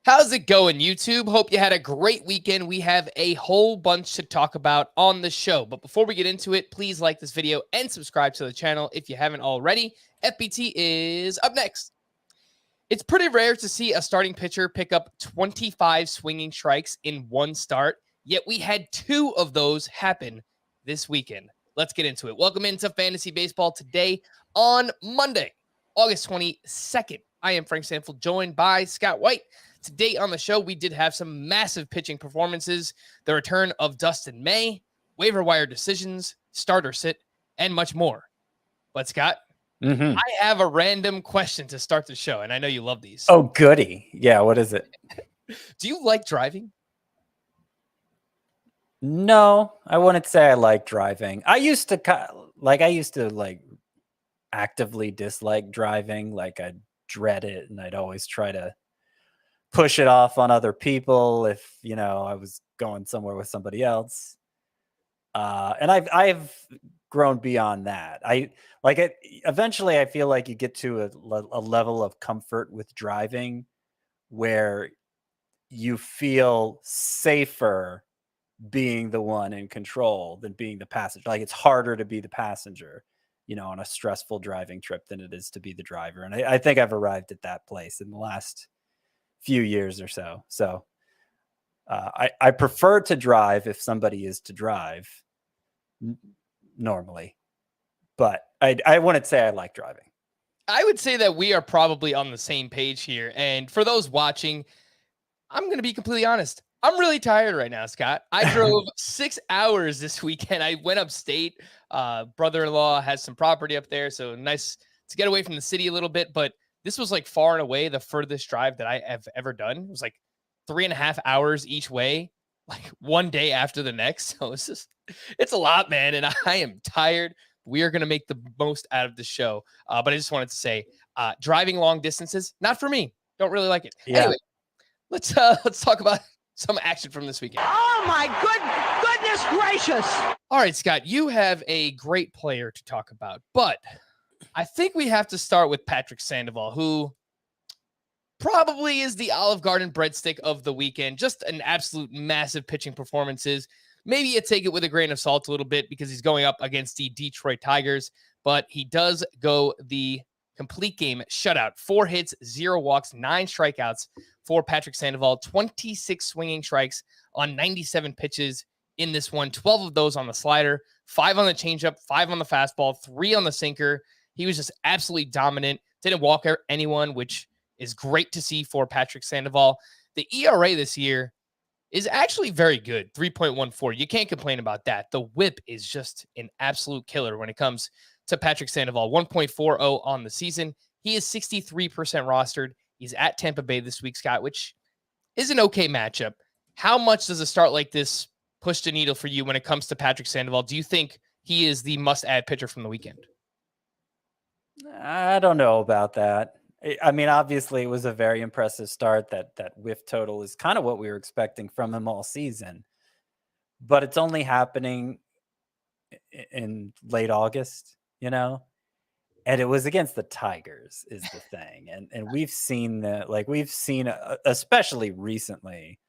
How's it going, YouTube? Hope you had a great weekend. We have a whole bunch to talk about on the show. But before we get into it, please like this video and subscribe to the channel if you haven't already. FBT is up next. It's pretty rare to see a starting pitcher pick up 25 swinging strikes in one start, yet we had 2 of those happen this weekend. Let's get into it. Welcome into Fantasy Baseball today on Monday, August 22nd. I am Frank Stampfl, joined by Scott White. Today on the show, we did have some massive pitching performances, the return of Dustin May, waiver wire decisions, starter sit, and much more. But Scott, I have a random question to start the show, and I know you love these. Oh, goody. Yeah, what is it? Do you like driving? No, I wouldn't say I like driving. I used to actively dislike driving. Like, I'd dread it, and I'd always try to push it off on other people if, I was going somewhere with somebody else. And I've grown beyond that. Eventually I feel like you get to a level of comfort with driving where you feel safer being the one in control than being the passenger. Like, it's harder to be the passenger, on a stressful driving trip than it is to be the driver. And I think I've arrived at that place in the last few years or so. So I prefer to drive if somebody is to drive normally, but I wouldn't say I like driving. I would say that we are probably on the same page here. And for those watching, I'm going to be completely honest. I'm really tired right now, Scott. I drove 6 hours this weekend. I went upstate. Brother-in-law has some property up there, so nice to get away from the city a little bit. But this was like far and away the furthest drive that I have ever done. It was like 3.5 hours each way, like one day after the next. So it's a lot, man. And I am tired. We are going to make the most out of the show. But I just wanted to say, driving long distances, not for me. Don't really like it. Yeah. Anyway, let's talk about some action from this weekend. Oh my goodness gracious. All right, Scott, you have a great player to talk about, but I think we have to start with Patrick Sandoval, who probably is the Olive Garden breadstick of the weekend. Just an absolute massive pitching performances. Maybe you take it with a grain of salt a little bit because he's going up against the Detroit Tigers, but he does go the complete game shutout. 4 hits, 0 walks, 9 strikeouts for Patrick Sandoval. 26 swinging strikes on 97 pitches in this one. 12 of those on the slider, 5 on the changeup, 5 on the fastball, 3 on the sinker. He was just absolutely dominant. Didn't walk anyone, which is great to see for Patrick Sandoval. The ERA this year is actually very good, 3.14. You can't complain about that. The whip is just an absolute killer when it comes to Patrick Sandoval, 1.40 on the season. He is 63% rostered. He's at Tampa Bay this week, Scott, which is an okay matchup. How much does a start like this push the needle for you when it comes to Patrick Sandoval? Do you think he is the must-add pitcher from the weekend? I don't know about that. I mean, obviously it was a very impressive start. That whiff total is kind of what we were expecting from him all season, but it's only happening in late August, and it was against the Tigers is the thing. And we've seen that, especially recently,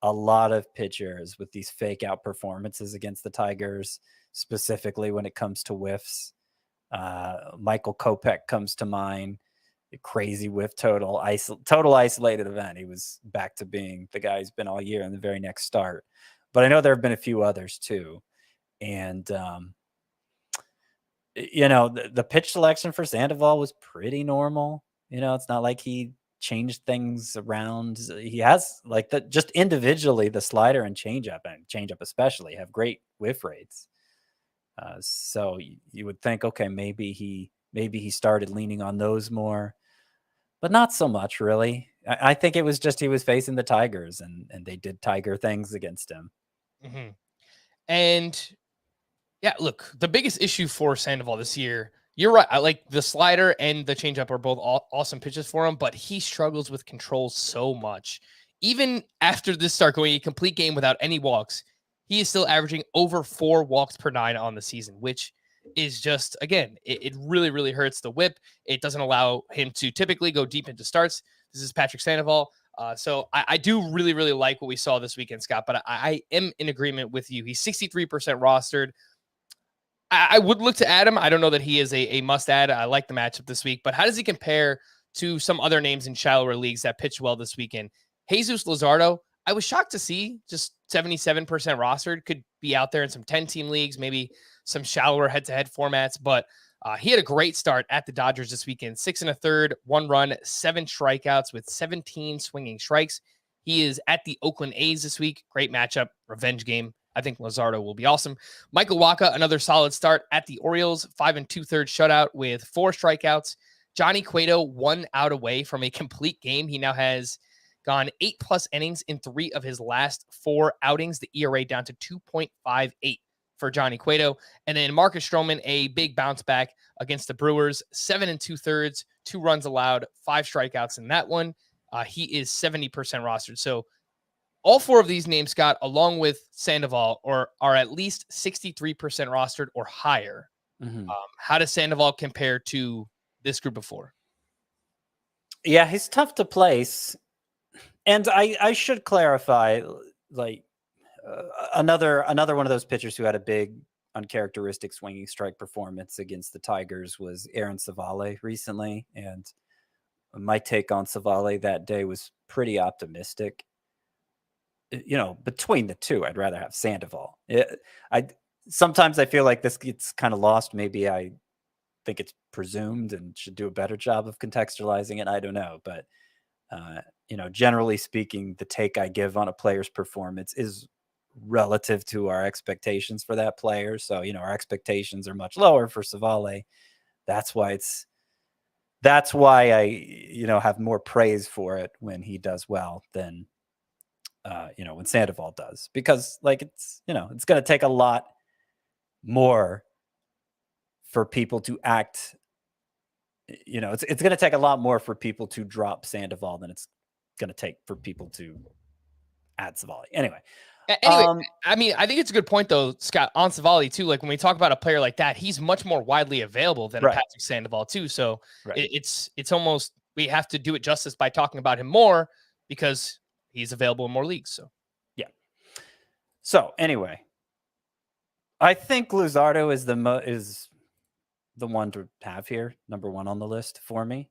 a lot of pitchers with these fake out performances against the Tigers, specifically when it comes to whiffs. Michael Kopech comes to mind. A crazy whiff total isolated event. He was back to being the guy he's been all year in the very next start. But I know there have been a few others too. And, the pitch selection for Sandoval was pretty normal. It's not like he changed things around. He has just individually, the slider and changeup especially have great whiff rates. So you would think, okay, maybe he started leaning on those more, but not so much really. I think it was just he was facing the Tigers and they did Tiger things against him. Mm-hmm. And yeah, look, the biggest issue for Sandoval this year, you're right. I like the slider and the changeup are both awesome pitches for him, but he struggles with control so much. Even after this start going a complete game without any walks, he is still averaging over 4 walks per 9 on the season, which is just, again, it really, really hurts the whip. It doesn't allow him to typically go deep into starts. This is Patrick Sandoval. So I do really, really like what we saw this weekend, Scott, but I am in agreement with you. He's 63% rostered. I would look to add him. I don't know that he is a must add. I like the matchup this week, but how does he compare to some other names in shallower leagues that pitched well this weekend? Jesus Luzardo, I was shocked to see just 77% rostered, could be out there in some 10-team leagues, maybe some shallower head-to-head formats, but he had a great start at the Dodgers this weekend. 6 1/3, 1 run, 7 strikeouts with 17 swinging strikes. He is at the Oakland A's this week. Great matchup, revenge game. I think Luzardo will be awesome. Michael Wacha, another solid start at the Orioles. 5 2/3 shutout with 4 strikeouts. Johnny Cueto 1 out away from a complete game. He now has gone 8+ innings in 3 of his last 4 outings. The ERA down to 2.58 for Johnny Cueto. And then Marcus Stroman, a big bounce back against the Brewers. 7 2/3, 2 runs allowed, 5 strikeouts in that one. He is 70% rostered. So all 4 of these names, Scott, along with Sandoval, are at least 63% rostered or higher. How does Sandoval compare to this group of 4? Yeah, he's tough to place. And I should clarify, like, another one of those pitchers who had a big uncharacteristic swinging strike performance against the Tigers was Aaron Savale recently. And my take on Savale that day was pretty optimistic. Between the two, I'd rather have Sandoval. Sometimes I feel like this gets kind of lost. Maybe I think it's presumed and should do a better job of contextualizing it. I don't know. But, generally speaking, the take I give on a player's performance is relative to our expectations for that player. So, our expectations are much lower for Savale. That's why I, have more praise for it when he does well than, when Sandoval does, because it's going to take a lot more for people to act. It's going to take a lot more for people to drop Sandoval than it's going to take for people to add Savale. Anyway, I mean, I think it's a good point though, Scott, on Savale too. Like when we talk about a player like that, he's much more widely available than a Patrick Sandoval too. So it's almost, we have to do it justice by talking about him more because he's available in more leagues. So, yeah. So anyway, I think Luzardo is the one to have here, number 1 on the list for me.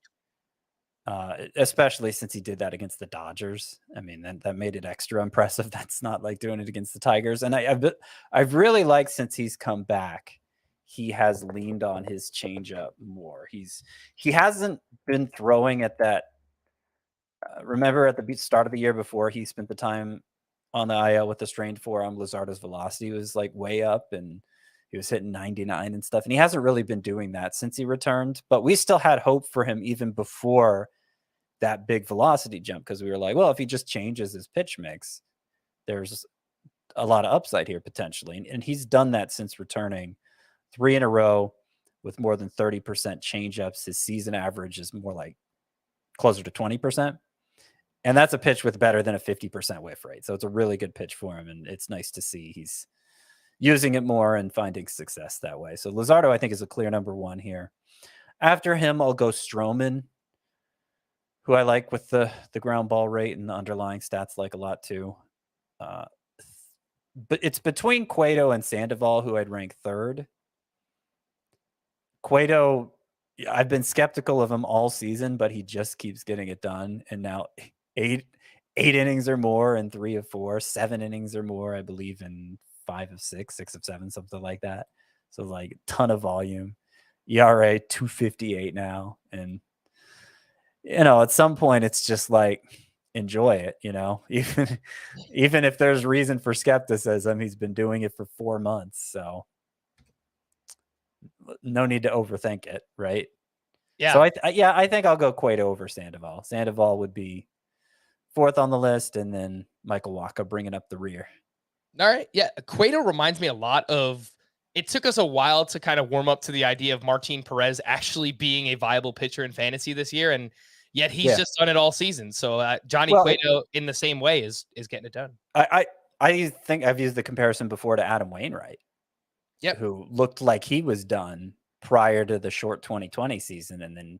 Especially since he did that against the Dodgers. I mean, that made it extra impressive. That's not like doing it against the Tigers. And I've really liked, since he's come back, he has leaned on his changeup more. He hasn't been throwing at that. Remember at the start of the year before he spent the time on the IL with the strained forearm, Luzardo's velocity was like way up and he was hitting 99 and stuff. And he hasn't really been doing that since he returned, but we still had hope for him even before that big velocity jump, because we were like, well, if he just changes his pitch mix, there's a lot of upside here potentially. And he's done that since returning 3 in a row with more than 30% changeups. His season average is more like closer to 20%. And that's a pitch with better than a 50% whiff rate. So it's a really good pitch for him. And it's nice to see he's using it more and finding success that way. So Luzardo, I think, is a clear number 1 here. After him, I'll go Stroman, who I like with the ground ball rate and the underlying stats like a lot too. But it's between Cueto and Sandoval, who I'd rank 3rd. Cueto, I've been skeptical of him all season, but he just keeps getting it done. And now 8 innings or more in 3 of 4, 7 innings or more, I believe, in 5 of 6, 6 of 7, something like that. So like ton of volume. ERA 2.58 now. And at some point it's just like, enjoy it, even if there's reason for skepticism, he's been doing it for 4 months. So no need to overthink it. Right. Yeah. So I think I'll go Cueto over Sandoval. Sandoval would be 4th on the list, and then Michael Wacha bringing up the rear. All right. Yeah. Cueto reminds me a lot of, it took us a while to kind of warm up to the idea of Martin Perez actually being a viable pitcher in fantasy this year. And yet he's just done it all season. So Johnny Cueto in the same way is getting it done. I think I've used the comparison before to Adam Wainwright. Yep. Who looked like he was done prior to the short 2020 season and then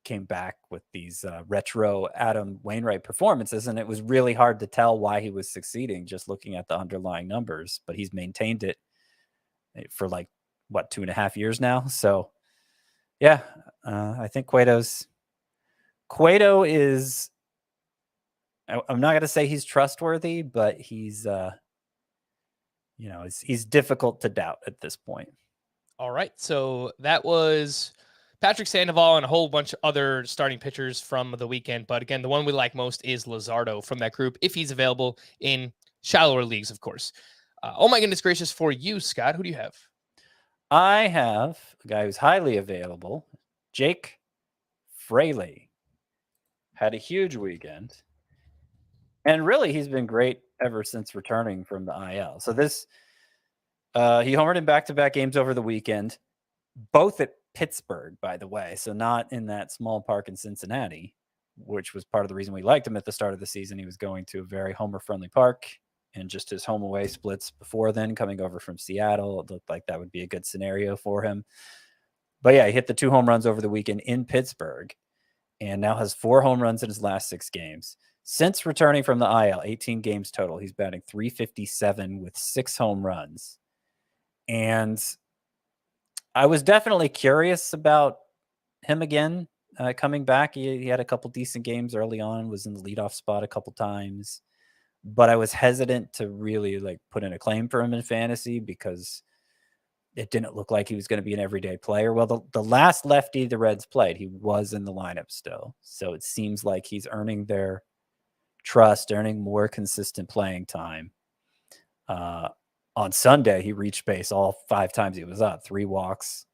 came back with these retro Adam Wainwright performances, and it was really hard to tell why he was succeeding just looking at the underlying numbers, but he's maintained it for like, what, 2.5 years now? So, yeah, I think Cueto is, I'm not going to say he's trustworthy, but he's, he's difficult to doubt at this point. All right. So that was Patrick Sandoval and a whole bunch of other starting pitchers from the weekend. But again, the one we like most is Luzardo from that group, if he's available in shallower leagues, of course. Oh my goodness gracious, for you, Scott, who do you have? I have a guy who's highly available, Jake Fraley. Had a huge weekend. And really, he's been great ever since returning from the IL. So this, he homered in back-to-back games over the weekend, both at Pittsburgh, by the way. So not in that small park in Cincinnati, which was part of the reason we liked him at the start of the season. He was going to a very homer-friendly park, and just his home-away splits before then, coming over from Seattle, it looked like that would be a good scenario for him. But yeah, he hit the 2 home runs over the weekend in Pittsburgh, and now has 4 home runs in his last 6 games. Since returning from the IL, 18 games total, he's batting .357 with 6 home runs. And I was definitely curious about him again coming back. He had a couple decent games early on, was in the leadoff spot a couple times. But I was hesitant to really like put in a claim for him in fantasy because it didn't look like he was going to be an everyday player. Well, the last lefty the Reds played, he was in the lineup still. So it seems like he's earning their trust, earning more consistent playing time. On Sunday, he reached base all 5 times he was up, 3 walks,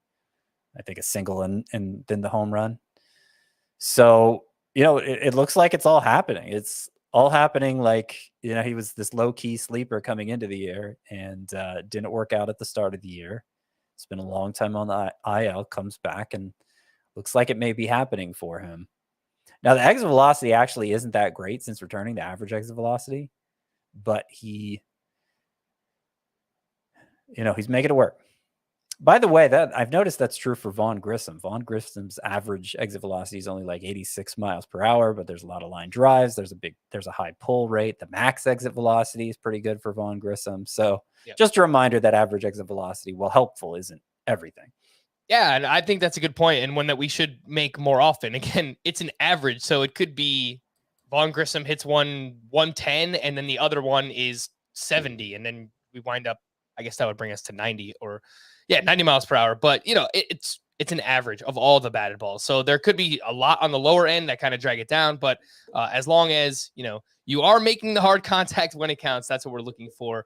I think a single and then the home run. So, it looks like it's all happening. It's all happening like, he was this low-key sleeper coming into the year and didn't work out at the start of the year. It's been a long time on the IL, comes back, and looks like it may be happening for him. Now, the exit velocity actually isn't that great since returning, the average exit velocity, but he's making it work. By the way, that I've noticed that's true for Vaughn Grissom. Vaughn Grissom's average exit velocity is only like 86 miles per hour, but there's a lot of line drives. There's a high pull rate. The max exit velocity is pretty good for Vaughn Grissom. So just a reminder that average exit velocity, while helpful, isn't everything. Yeah, and I think that's a good point, and one that we should make more often. Again, it's an average, so it could be Vaughn Grissom hits 110, and then the other one is 70, and then we wind up, I guess that would bring us to 90 or 90 miles per hour. But, it's an average of all the batted balls. So there could be a lot on the lower end that kind of drag it down. But as long as, you are making the hard contact when it counts, that's what we're looking for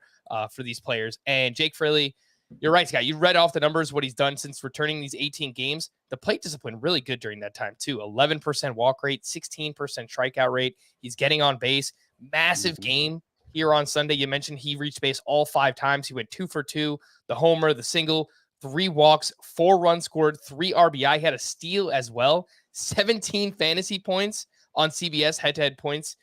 these players. And Jake Fraley, you're right, Scott. You read off the numbers, what he's done since returning these 18 games. The plate discipline really good during that time, too. 11% walk rate, 16% strikeout rate. He's getting on base. Massive game here on Sunday. You mentioned he reached base all 5 times. He went 2 for 2, the homer, the single, 3 walks, 4 runs scored, 3 RBI. He had a steal as well. 17 fantasy points on CBS head-to-head points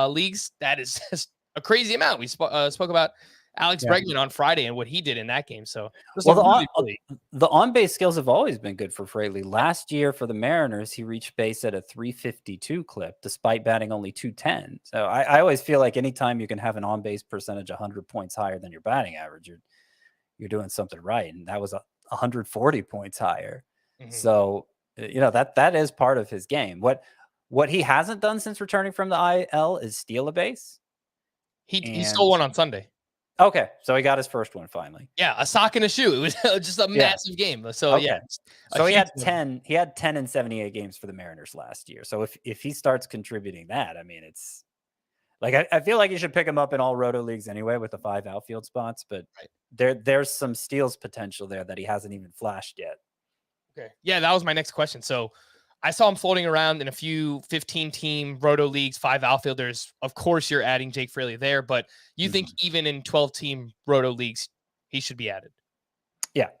leagues. That is just a crazy amount. We spoke about Alex Bregman on Friday and what he did in that game. So the on-base skills have always been good for Fraley. Last year for the Mariners, he reached base at a 352 clip, despite batting only 210. So I always feel like anytime you can have an on-base percentage 100 points higher than your batting average, you're doing something right. And that was 140 points higher. Mm-hmm. So, that is part of his game. What he hasn't done since returning from the IL is steal a base. He stole one on Sunday. Okay, so he got his first one finally. Yeah, a sock and a shoe. It was just a massive game. So so he had 10. He had 10 in 78 games for the Mariners last year. So if he starts contributing that, I mean, it's like I feel like you should pick him up in all roto leagues anyway with the 5 outfield spots. But there's some steals potential there that he hasn't even flashed yet. Okay, yeah, that was my next question. So I saw him floating around in a few 15-team roto leagues, 5 outfielders. Of course, you're adding Jake Fraley there, but you think even in 12-team roto leagues, he should be added? Yeah,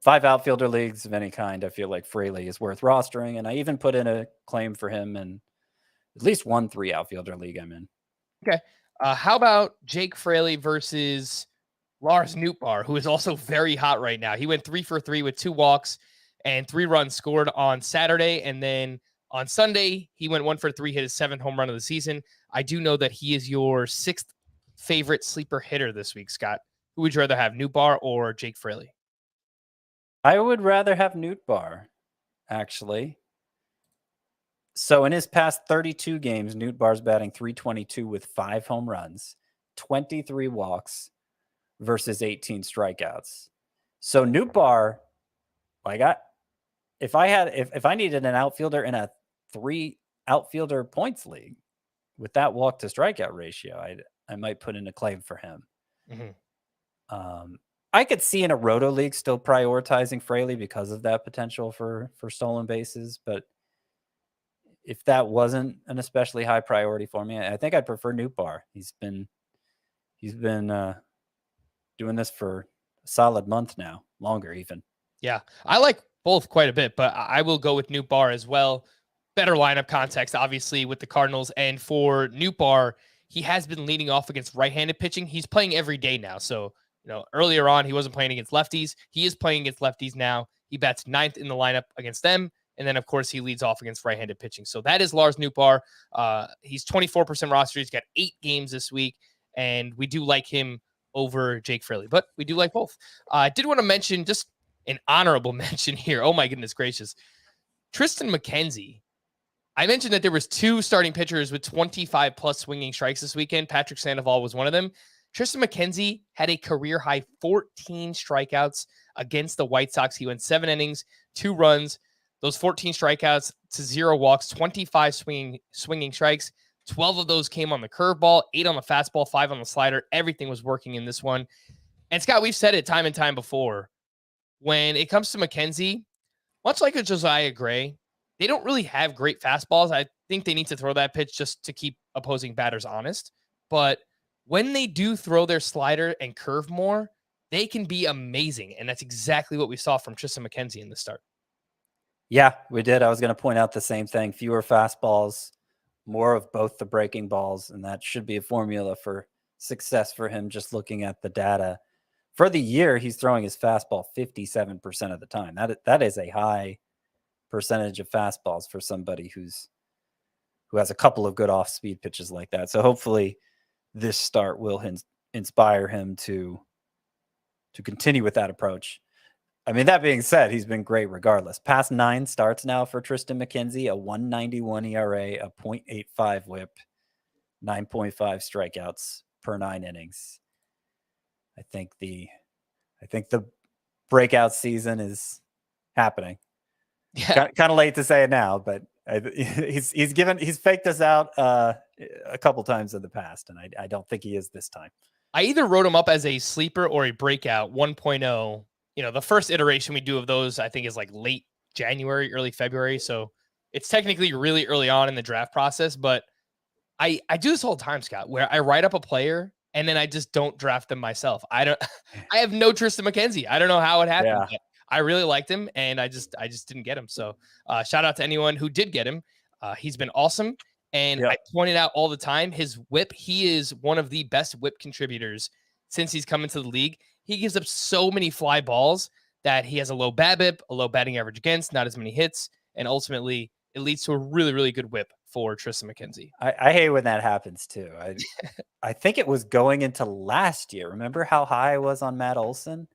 5 outfielder leagues of any kind, I feel like Fraley is worth rostering, and I even put in a claim for him in at least 1 3 outfielder league I'm in. Okay, how about Jake Fraley versus Lars Nootbaar, who is also very hot right now? He went 3 for 3 with 2 walks and 3 runs scored on Saturday. And then On Sunday, he went 1 for 3, hit his 7th home run of the season. I do know that he is your 6th favorite sleeper hitter this week, Scott. Who would you rather have, Nootbaar or Jake Fraley? I would rather have Nootbaar, actually. So in his past 32 games, Nootbaar's batting .322 with 5 home runs, 23 walks versus 18 strikeouts. So Nootbaar, like if I needed an outfielder in a 3 outfielder points league with that walk to strikeout ratio, I might put in a claim for him. I could see in a roto league still prioritizing Fraley because of that potential for stolen bases, but if that wasn't an especially high priority for me, I think I'd prefer Nootbaar. He's been doing this for a solid month now, longer even. Yeah, I like both quite a bit, but I will go with Nootbaar as well. Better lineup context, obviously, with the Cardinals. And for Nootbaar, he has been leading off against right-handed pitching. He's playing every day now. So, earlier on, he wasn't playing against lefties. He is playing against lefties now. He bats 9th in the lineup against them. And then, of course, he leads off against right-handed pitching. So that is Lars Nootbaar. He's 24% roster. He's got 8 games this week. And we do like him over Jake Fraley, but we do like both. I did want to mention just an honorable mention here. Oh, my goodness gracious. Triston McKenzie. I mentioned that there was 2 starting pitchers with 25-plus swinging strikes this weekend. Patrick Sandoval was one of them. Triston McKenzie had a career-high 14 strikeouts against the White Sox. He went 7 innings, 2 runs. Those 14 strikeouts to 0 walks, 25 swinging strikes. 12 of those came on the curveball, 8 on the fastball, 5 on the slider. Everything was working in this one. And Scott, we've said it time and time before. When it comes to McKenzie, much like a Josiah Gray, they don't really have great fastballs. I think they need to throw that pitch just to keep opposing batters honest. But when they do throw their slider and curve more, they can be amazing. And that's exactly what we saw from Triston McKenzie in the start. Yeah, we did. I was going to point out the same thing. Fewer fastballs, more of both the breaking balls. And that should be a formula for success for him, just looking at the data. For the year, he's throwing his fastball 57% of the time. That is a high percentage of fastballs for somebody who has a couple of good off-speed pitches like that. So hopefully this start will inspire him to continue with that approach. I mean, that being said, he's been great regardless. Past 9 starts now for Triston McKenzie, a 1.91 ERA, a 0.85 whip, 9.5 strikeouts per 9 innings. I think the breakout season is happening. Yeah. Kind of late to say it now, but he's faked us out a couple times in the past, and I don't think he is this time. I either wrote him up as a sleeper or a breakout 1.0. The first iteration we do of those, I think, is like late January, early February. So it's technically really early on in the draft process, but I do this all the time, Scott, where I write up a player and then I just don't draft them myself. I have no Triston McKenzie. I don't know how it happened. Yeah. I really liked him, and I just didn't get him. So shout out to anyone who did get him. He's been awesome. And I pointed out all the time, his whip, he is one of the best whip contributors since he's come into the league. He gives up so many fly balls that he has a low BABIP, a low batting average against, not as many hits, and ultimately it leads to a really, really good whip for Triston McKenzie. I hate when that happens too. I think it was going into last year. Remember how high I was on Matt Olson?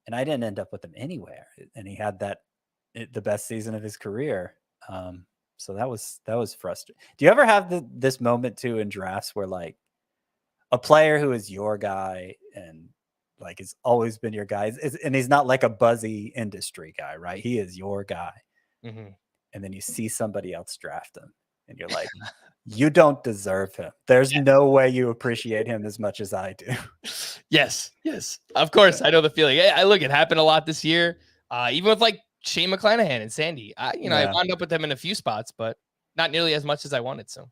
And I didn't end up with him anywhere. And he had the best season of his career. So that was frustrating. Do you ever have this moment too in drafts where like a player who is your guy and like has always been your guy, and he's not like a buzzy industry guy, right? He is your guy. Mm-hmm. And then you see somebody else draft him and you're like, you don't deserve him. There's no way you appreciate him as much as I do. Yes. Of course, I know the feeling. It happened a lot this year. Even with like Shane McClanahan and Sandy. I wound up with them in a few spots, but not nearly as much as I wanted. So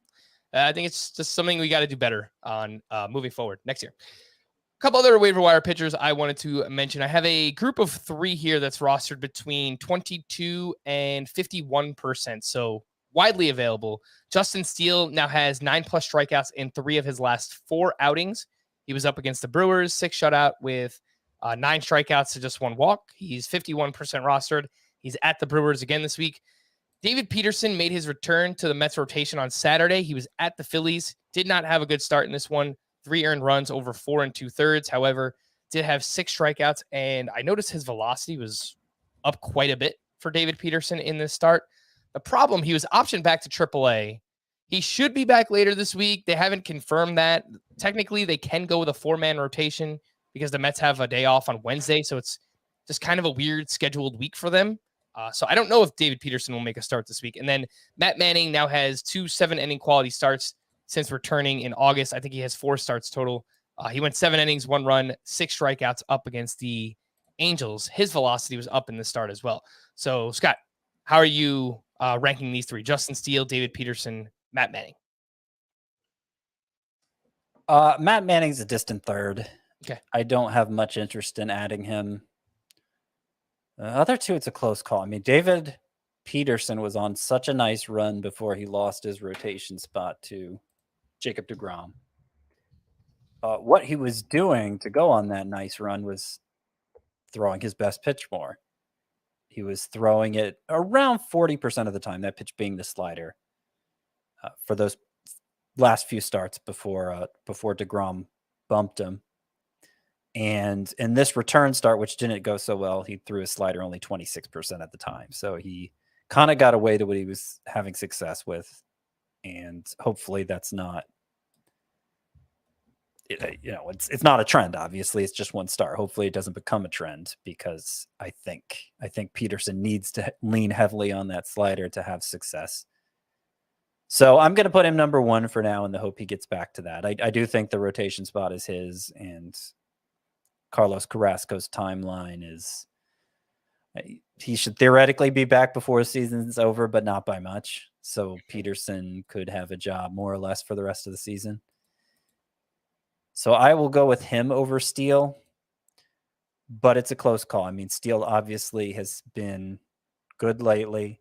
I think it's just something we got to do better on moving forward next year. A couple other waiver wire pitchers I wanted to mention. I have a group of 3 here that's rostered between 22 and 51%. So widely available. Justin Steele now has 9+ strikeouts in 3 of his last 4 outings. He was up against the Brewers, 6 shutout with 9 strikeouts to just 1 walk. He's 51% rostered. He's at the Brewers again this week. David Peterson made his return to the Mets rotation on Saturday. He was at the Phillies, did not have a good start in this one. 3 earned runs over 4 2/3. However, did have 6 strikeouts, and I noticed his velocity was up quite a bit for David Peterson in this start. The problem, he was optioned back to AAA. He should be back later this week. They haven't confirmed that. Technically, they can go with a 4-man rotation because the Mets have a day off on Wednesday, so it's just kind of a weird scheduled week for them. So I don't know if David Peterson will make a start this week. And then Matt Manning now has 2 7-inning quality starts since returning in August. I think he has 4 starts total. He went 7 innings, 1 run, 6 strikeouts up against the Angels. His velocity was up in the start as well. So, Scott, how are you ranking these 3? Justin Steele, David Peterson, Matt Manning. Matt Manning's a distant third. Okay. I don't have much interest in adding him. Other 2, it's a close call. I mean, David Peterson was on such a nice run before he lost his rotation spot to Jacob deGrom. What he was doing to go on that nice run was throwing his best pitch more. He was throwing it around 40% of the time, that pitch being the slider, for those last few starts before deGrom bumped him. And in this return start, which didn't go so well, he threw his slider only 26% at the time. So he kind of got away to what he was having success with. And hopefully that's not, it's not a trend. Obviously, it's just one start. Hopefully it doesn't become a trend, because I think Peterson needs to lean heavily on that slider to have success. So I'm going to put him number 1 for now in the hope he gets back to that. I do think the rotation spot is his, and Carlos Carrasco's timeline is he should theoretically be back before the season's over, but not by much. So Peterson could have a job more or less for the rest of the season. So I will go with him over Steele, but it's a close call. I mean, Steele obviously has been good lately.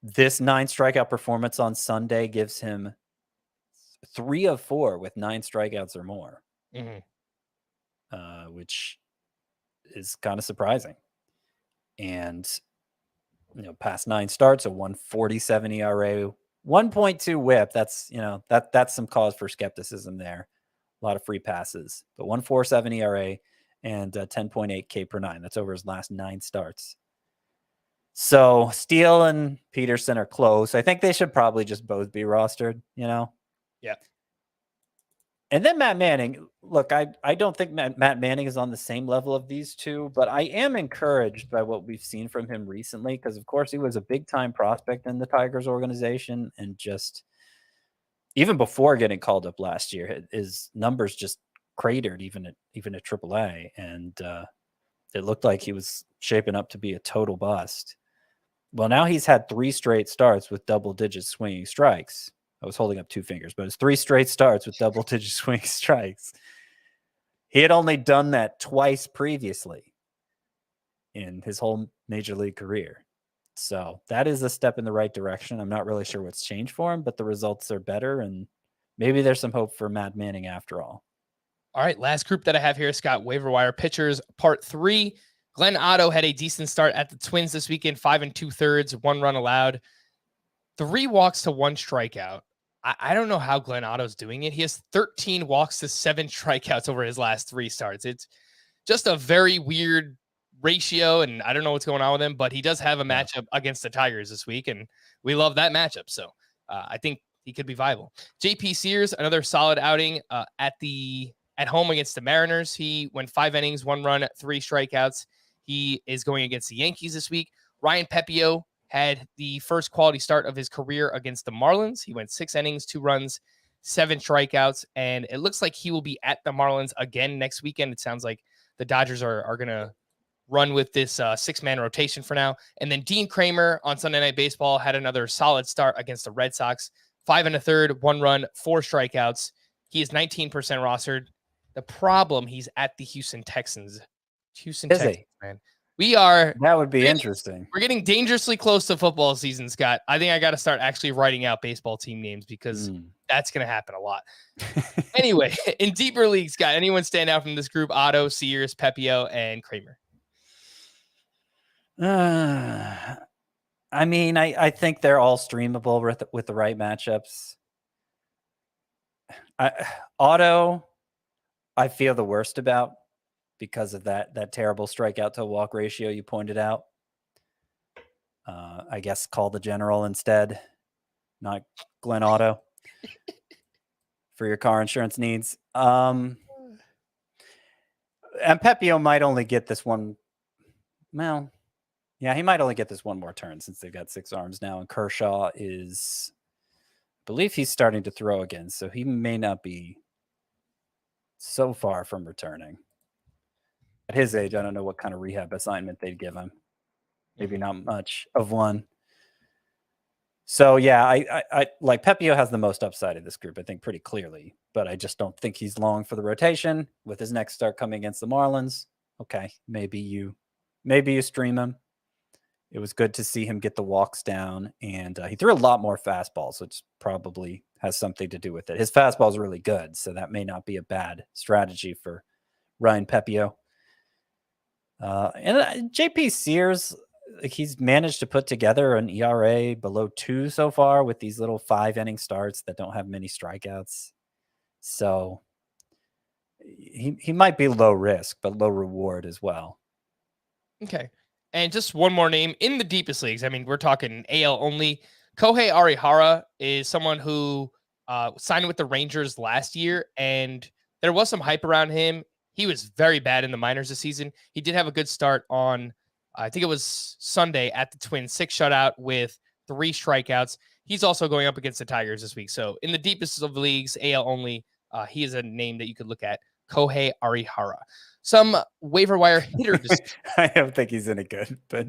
This 9 strikeout performance on Sunday gives him 3 of 4 with 9 strikeouts or more. Which is kind of surprising. And, past 9 starts, a 1.47 ERA, 1.2 whip. That's, that's some cause for skepticism there. A lot of free passes, but 1.47 ERA and 10.8 K per 9. That's over his last 9 starts. So Steele and Peterson are close. I think they should probably just both be rostered, Yeah. And then Matt Manning, look, I don't think Matt Manning is on the same level of these 2, but I am encouraged by what we've seen from him recently, because, of course, he was a big-time prospect in the Tigers organization, and just even before getting called up last year, his numbers just cratered even at AAA, and it looked like he was shaping up to be a total bust. Well, now he's had 3 straight starts with double-digit swinging strikes. I was holding up 2 fingers, but it's 3 straight starts with double-digit swing strikes. He had only done that twice previously in his whole major league career. So that is a step in the right direction. I'm not really sure what's changed for him, but the results are better, and maybe there's some hope for Matt Manning after all. All right, last group that I have here, Scott, waiver wire pitchers, part 3. Glenn Otto had a decent start at the Twins this weekend, 5 2/3, 1 run allowed, 3 walks to 1 strikeout. I don't know how Glenn Otto's doing it. He has 13 walks to 7 strikeouts over his last 3 starts. It's just a very weird ratio, and I don't know what's going on with him, but he does have a matchup against the Tigers this week, and we love that matchup. So I think he could be viable. JP Sears, another solid outing at home against the Mariners. He went 5 innings, 1 run, 3 strikeouts. He is going against the Yankees this week. Ryan Pepio had the first quality start of his career against the Marlins. He went 6 innings, 2 runs, 7 strikeouts, and it looks like he will be at the Marlins again next weekend. It sounds like the Dodgers are going to run with this 6-man rotation for now. And then Dean Kramer on Sunday Night Baseball had another solid start against the Red Sox. 5 1/3, 1 run, 4 strikeouts. He is 19% rostered. The problem, he's at the Houston Texans. Texans, man. That would be interesting. We're getting dangerously close to football season, Scott. I think I got to start actually writing out baseball team names, because that's going to happen a lot. Anyway, in deeper leagues, Scott, anyone stand out from this group? Otto, Sears, Pepio, and Kramer. I mean, I think they're all streamable with the right matchups. Otto, I feel the worst about because of that terrible strikeout to walk ratio you pointed out. I guess call the general instead, not Glenn Otto, for your car insurance needs. And Pepio might only get this one. Well, yeah, he might only get this one more turn since they've got 6 arms now. And Kershaw is, I believe he's starting to throw again, so he may not be so far from returning. At his age, I don't know what kind of rehab assignment they'd give him. Maybe not much of one. So yeah, I like Pepio has the most upside in this group, I think, pretty clearly. But I just don't think he's long for the rotation. With his next start coming against the Marlins, okay, maybe you stream him. It was good to see him get the walks down, and he threw a lot more fastballs, which probably has something to do with it. His fastball is really good, so that may not be a bad strategy for Ryan Pepio. And JP Sears, he's managed to put together an ERA below 2 so far with these little 5-inning starts that don't have many strikeouts. So he might be low risk, but low reward as well. Okay. And just one more name in the deepest leagues. I mean, we're talking AL only. Kohei Arihara is someone who signed with the Rangers last year, and there was some hype around him. He was very bad in the minors this season. He did have a good start on, I think it was Sunday at the Twins, 6 shutout with 3 strikeouts. He's also going up against the Tigers this week. So in the deepest of leagues, AL only, he is a name that you could look at. Kohei Arihara. Some waiver wire hitter. I don't think he's any good, but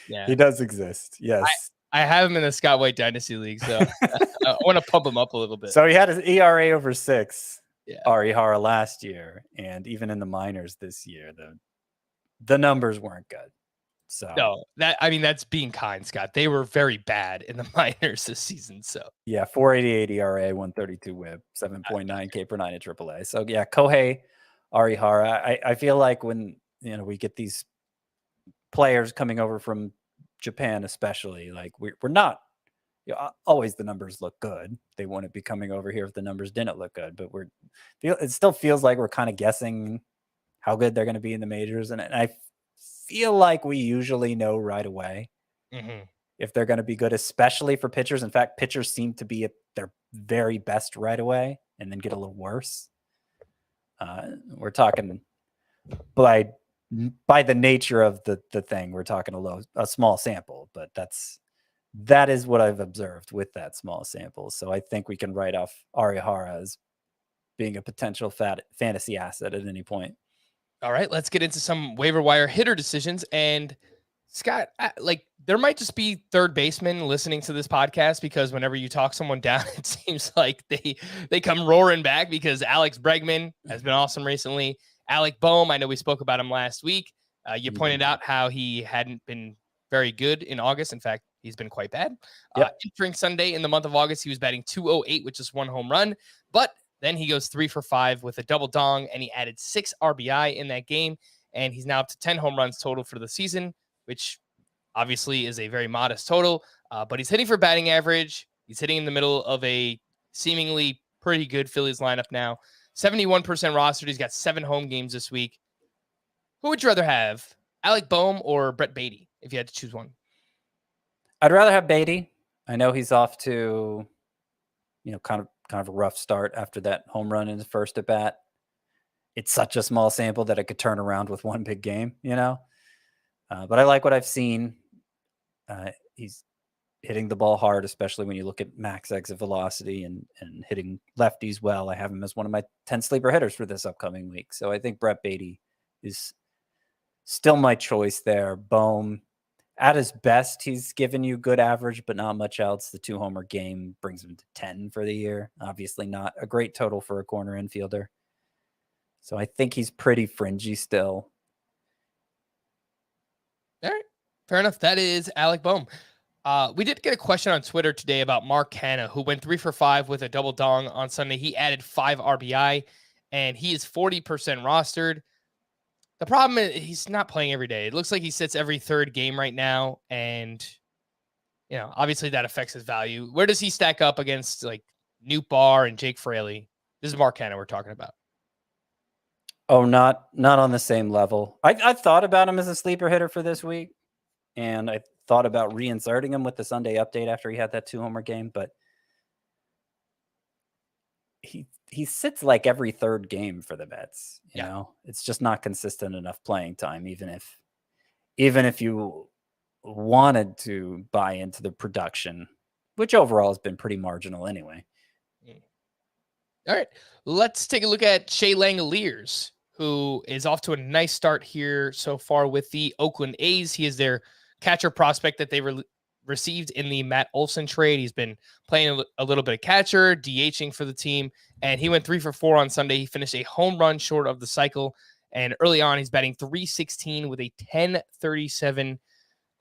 yeah, he does exist. Yes. I have him in the Scott White Dynasty League, so I want to pump him up a little bit. So he had his ERA over 6, yeah. Arihara last year, and even in the minors this year, the numbers weren't good. So no, that's being kind, Scott. They were very bad in the minors this season. So yeah, 4.88 ERA, 132 WHIP, 7.9 K per 9 at AAA. So yeah, Kohei Arihara. I feel like when we get these players coming over from Japan, especially, like we're not always the numbers look good. They wouldn't be coming over here if the numbers didn't look good. But it still feels like we're kind of guessing how good they're going to be in the majors, and I feel like we usually know right away if they're going to be good, especially for pitchers. In fact, pitchers seem to be at their very best right away and then get a little worse. We're talking by the nature of the thing, we're talking a small sample, but that is what I've observed with that small sample. So I think we can write off Arihara as being a potential fantasy asset at any point. All right, let's get into some waiver wire hitter decisions. And Scott, there might just be third basemen listening to this podcast, because whenever you talk someone down, it seems like they come roaring back, because Alex Bregman has been awesome recently. Alec Boehm, I know we spoke about him last week. You pointed out how he hadn't been very good in August. In fact, he's been quite bad. Yep. Entering Sunday in the month of August, he was batting .208 with just 1 home run. But then he goes 3 for 5 with a double dong, and he added 6 RBI in that game. And he's now up to 10 home runs total for the season, which obviously is a very modest total. But he's hitting for batting average. He's hitting in the middle of a seemingly pretty good Phillies lineup now. 71% rostered. He's got 7 home games this week. Who would you rather have, Alec Boehm or Brett Beatty, if you had to choose one? I'd rather have Beatty. I know he's off to, kind of a rough start after that home run in his first at bat. It's such a small sample that it could turn around with one big game, But I like what I've seen. He's hitting the ball hard, especially when you look at max exit velocity and hitting lefties well. I have him as one of my 10 sleeper hitters for this upcoming week. So I think Brett Beatty is still my choice there. Boehm, at his best, he's given you good average, but not much else. The 2-homer game brings him to 10 for the year. Obviously not a great total for a corner infielder. So I think he's pretty fringy still. All right. Fair enough. That is Alec Boehm. We did get a question on Twitter today about Mark Canha, who went 3 for 5 with a double dong on Sunday. He added 5 RBI, and he is 40% rostered. The problem is he's not playing every day. It looks like he sits every third game right now, and obviously that affects his value. Where does he stack up against like Nootbaar and Jake Fraley? This is Mark Hanna we're talking about. Oh, not on the same level. I thought about him as a sleeper hitter for this week, and I thought about reinserting him with the Sunday update after he had that 2-homer game, but he sits like every third game for the Mets. You know, it's just not consistent enough playing time, even if you wanted to buy into the production, which overall has been pretty marginal anyway. All right, let's take a look at Shea Langoliers, who is off to a nice start here so far with the Oakland A's. He is their catcher prospect that they received in the Matt Olson trade. He's been playing a little bit of catcher, DHing for the team, and he went 3 for 4 on Sunday. He finished a home run short of the cycle, and early on, he's batting .316 with a .1037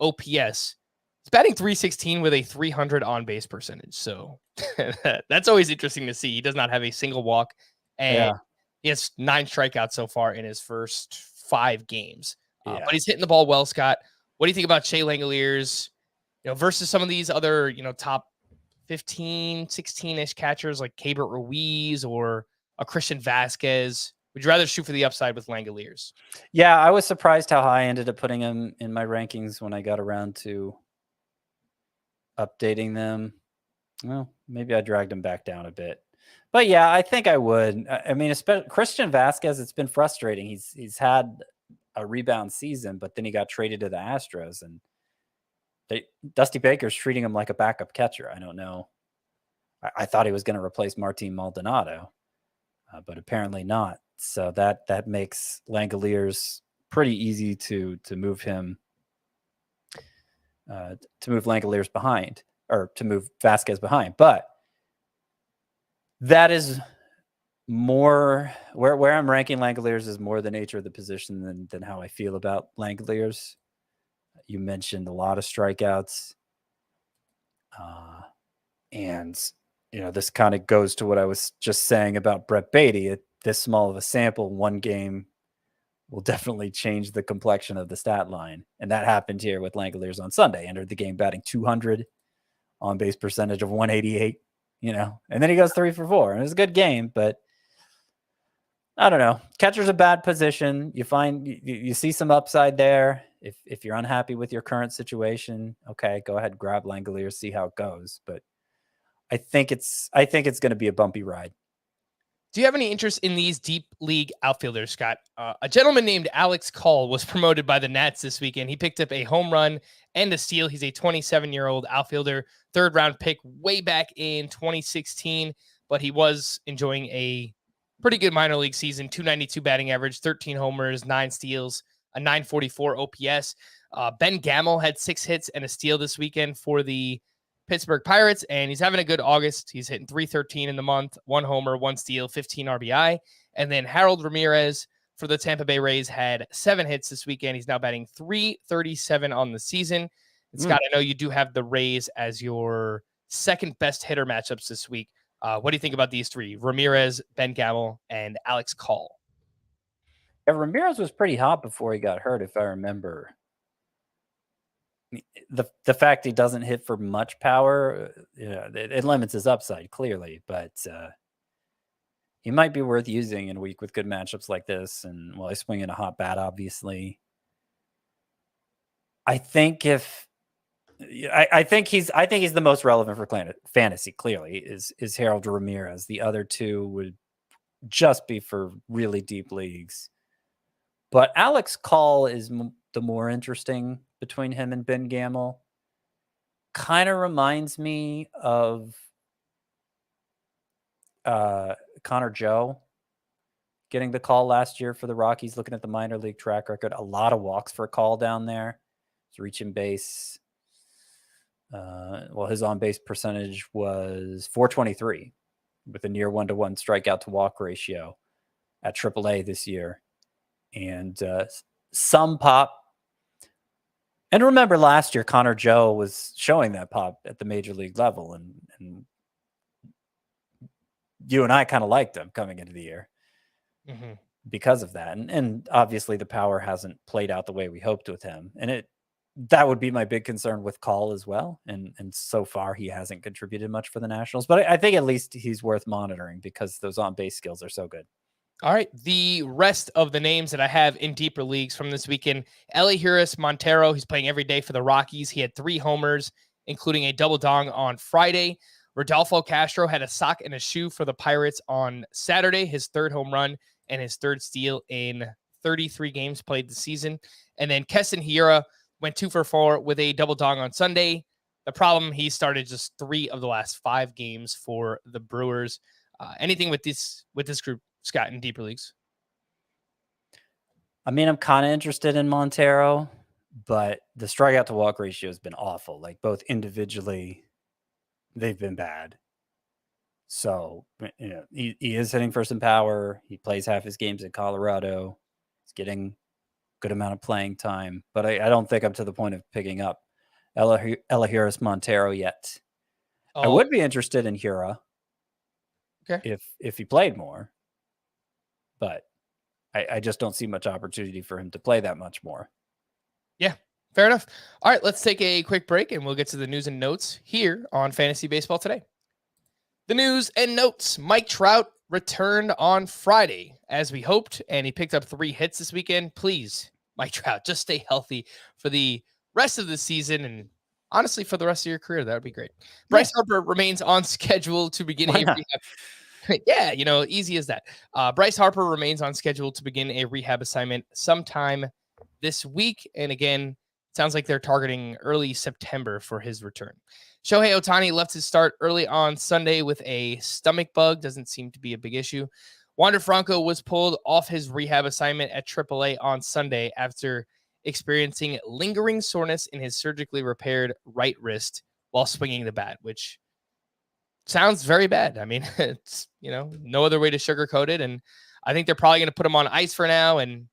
OPS. He's batting .316 with a .300 on-base percentage, so that's always interesting to see. He does not have a single walk, and he has 9 strikeouts so far in his first 5 games. But he's hitting the ball well, Scott. What do you think about Shea Langoliers, versus some of these other, top 15, 16-ish catchers like Keibert Ruiz or a Christian Vasquez? Would you rather shoot for the upside with Langoliers? Yeah, I was surprised how high I ended up putting him in my rankings when I got around to updating them. Well, maybe I dragged him back down a bit. But yeah, I think I would. I mean, especially Christian Vasquez, it's been frustrating. He's had a rebound season, but then he got traded to the Astros, and Dusty Baker's treating him like a backup catcher. I don't know. I thought he was going to replace Martin Maldonado, but apparently not. So that makes Langoliers pretty easy to move him, to move Langoliers behind, or to move Vasquez behind. But that is more where I'm ranking Langoliers is more the nature of the position than how I feel about Langoliers. You mentioned a lot of strikeouts. And, this kind of goes to what I was just saying about Brett Beatty. At this small of a sample, one game will definitely change the complexion of the stat line. And that happened here with Langoliers on Sunday. Entered the game batting .200, on base percentage of 188, and then he goes 3 for 4. And it was a good game, but I don't know. Catcher's a bad position. You see some upside there. If you're unhappy with your current situation, okay, go ahead, grab Langoliers, see how it goes. But I think it's going to be a bumpy ride. Do you have any interest in these deep league outfielders, Scott? A gentleman named Alex Call was promoted by the Nats this weekend. He picked up a home run and a steal. He's a 27-year-old outfielder, 3rd-round pick way back in 2016, but he was enjoying a pretty good minor league season, .292 batting average, 13 homers, 9 steals, a .944 OPS. Ben Gamel had 6 hits and a steal this weekend for the Pittsburgh Pirates, and he's having a good August. He's hitting .313 in the month, 1 homer, 1 steal, 15 RBI. And then Harold Ramirez for the Tampa Bay Rays had 7 hits this weekend. He's now batting .337 on the season. And Scott, I know you do have the Rays as your second best hitter matchups this week. What do you think about these 3? Ramirez, Ben Gamel, and Alex Call. Yeah, Ramirez was pretty hot before he got hurt, if I remember. The fact he doesn't hit for much power, it limits his upside clearly, but he might be worth using in a week with good matchups like this. And he's swinging a hot bat, obviously. I think he's the most relevant for fantasy. Clearly, is Harold Ramirez. The other 2 would just be for really deep leagues. But Alex Call is the more interesting between him and Ben Gamel. Kind of reminds me of Connor Joe getting the call last year for the Rockies. Looking at the minor league track record, a lot of walks for a call down there. He's reaching base. His on-base percentage was .423 with a near 1-to-1 strikeout to walk ratio at AAA this year. And some pop. And remember last year, Connor Joe was showing that pop at the major league level. And you and I kind of liked him coming into the year because of that. And obviously the power hasn't played out the way we hoped with him. And that would be my big concern with Call as well. And so far he hasn't contributed much for the Nationals, but I think at least he's worth monitoring because those on-base skills are so good. All right. The rest of the names that I have in deeper leagues from this weekend, Elihuris Montero, he's playing every day for the Rockies. He had 3 homers, including a double dong on Friday. Rodolfo Castro had a sock and a shoe for the Pirates on Saturday, his 3rd home run and his 3rd steal in 33 games played this season. And then Keston Hiura went 2 for 4 with a double dong on Sunday. The problem, he started just 3 of the last 5 games for the Brewers. Anything with this group, Scott, in deeper leagues? I mean, I'm kind of interested in Montero, but the strikeout to walk ratio has been awful. Like both individually, they've been bad. So, you know, he is hitting for some power. He plays half his games in Colorado. He's getting good amount of playing time, but I don't think I'm to the point of picking up Elihuris Montero yet. Oh. I would be interested in Hura. Okay. If he played more, but I just don't see much opportunity for him to play that much more. Yeah, fair enough. All right, let's take a quick break and we'll get to the news and notes here on Fantasy Baseball Today. The news and notes. Mike Trout returned on Friday as we hoped, and he picked up 3 hits this weekend. Please, Mike Trout, just stay healthy for the rest of the season and honestly for the rest of your career. That would be great. Bryce Harper remains on schedule to begin a rehab. Yeah, you know, easy as that. Bryce Harper remains on schedule to begin a rehab assignment sometime this week. And again, sounds like they're targeting early September for his return. Shohei Ohtani left his start early on Sunday with a stomach bug. Doesn't seem to be a big issue. Wander Franco was pulled off his rehab assignment at AAA on Sunday after experiencing lingering soreness in his surgically repaired right wrist while swinging the bat, which sounds very bad. I mean, it's, you know, no other way to sugarcoat it. And I think they're probably going to put him on ice for now. And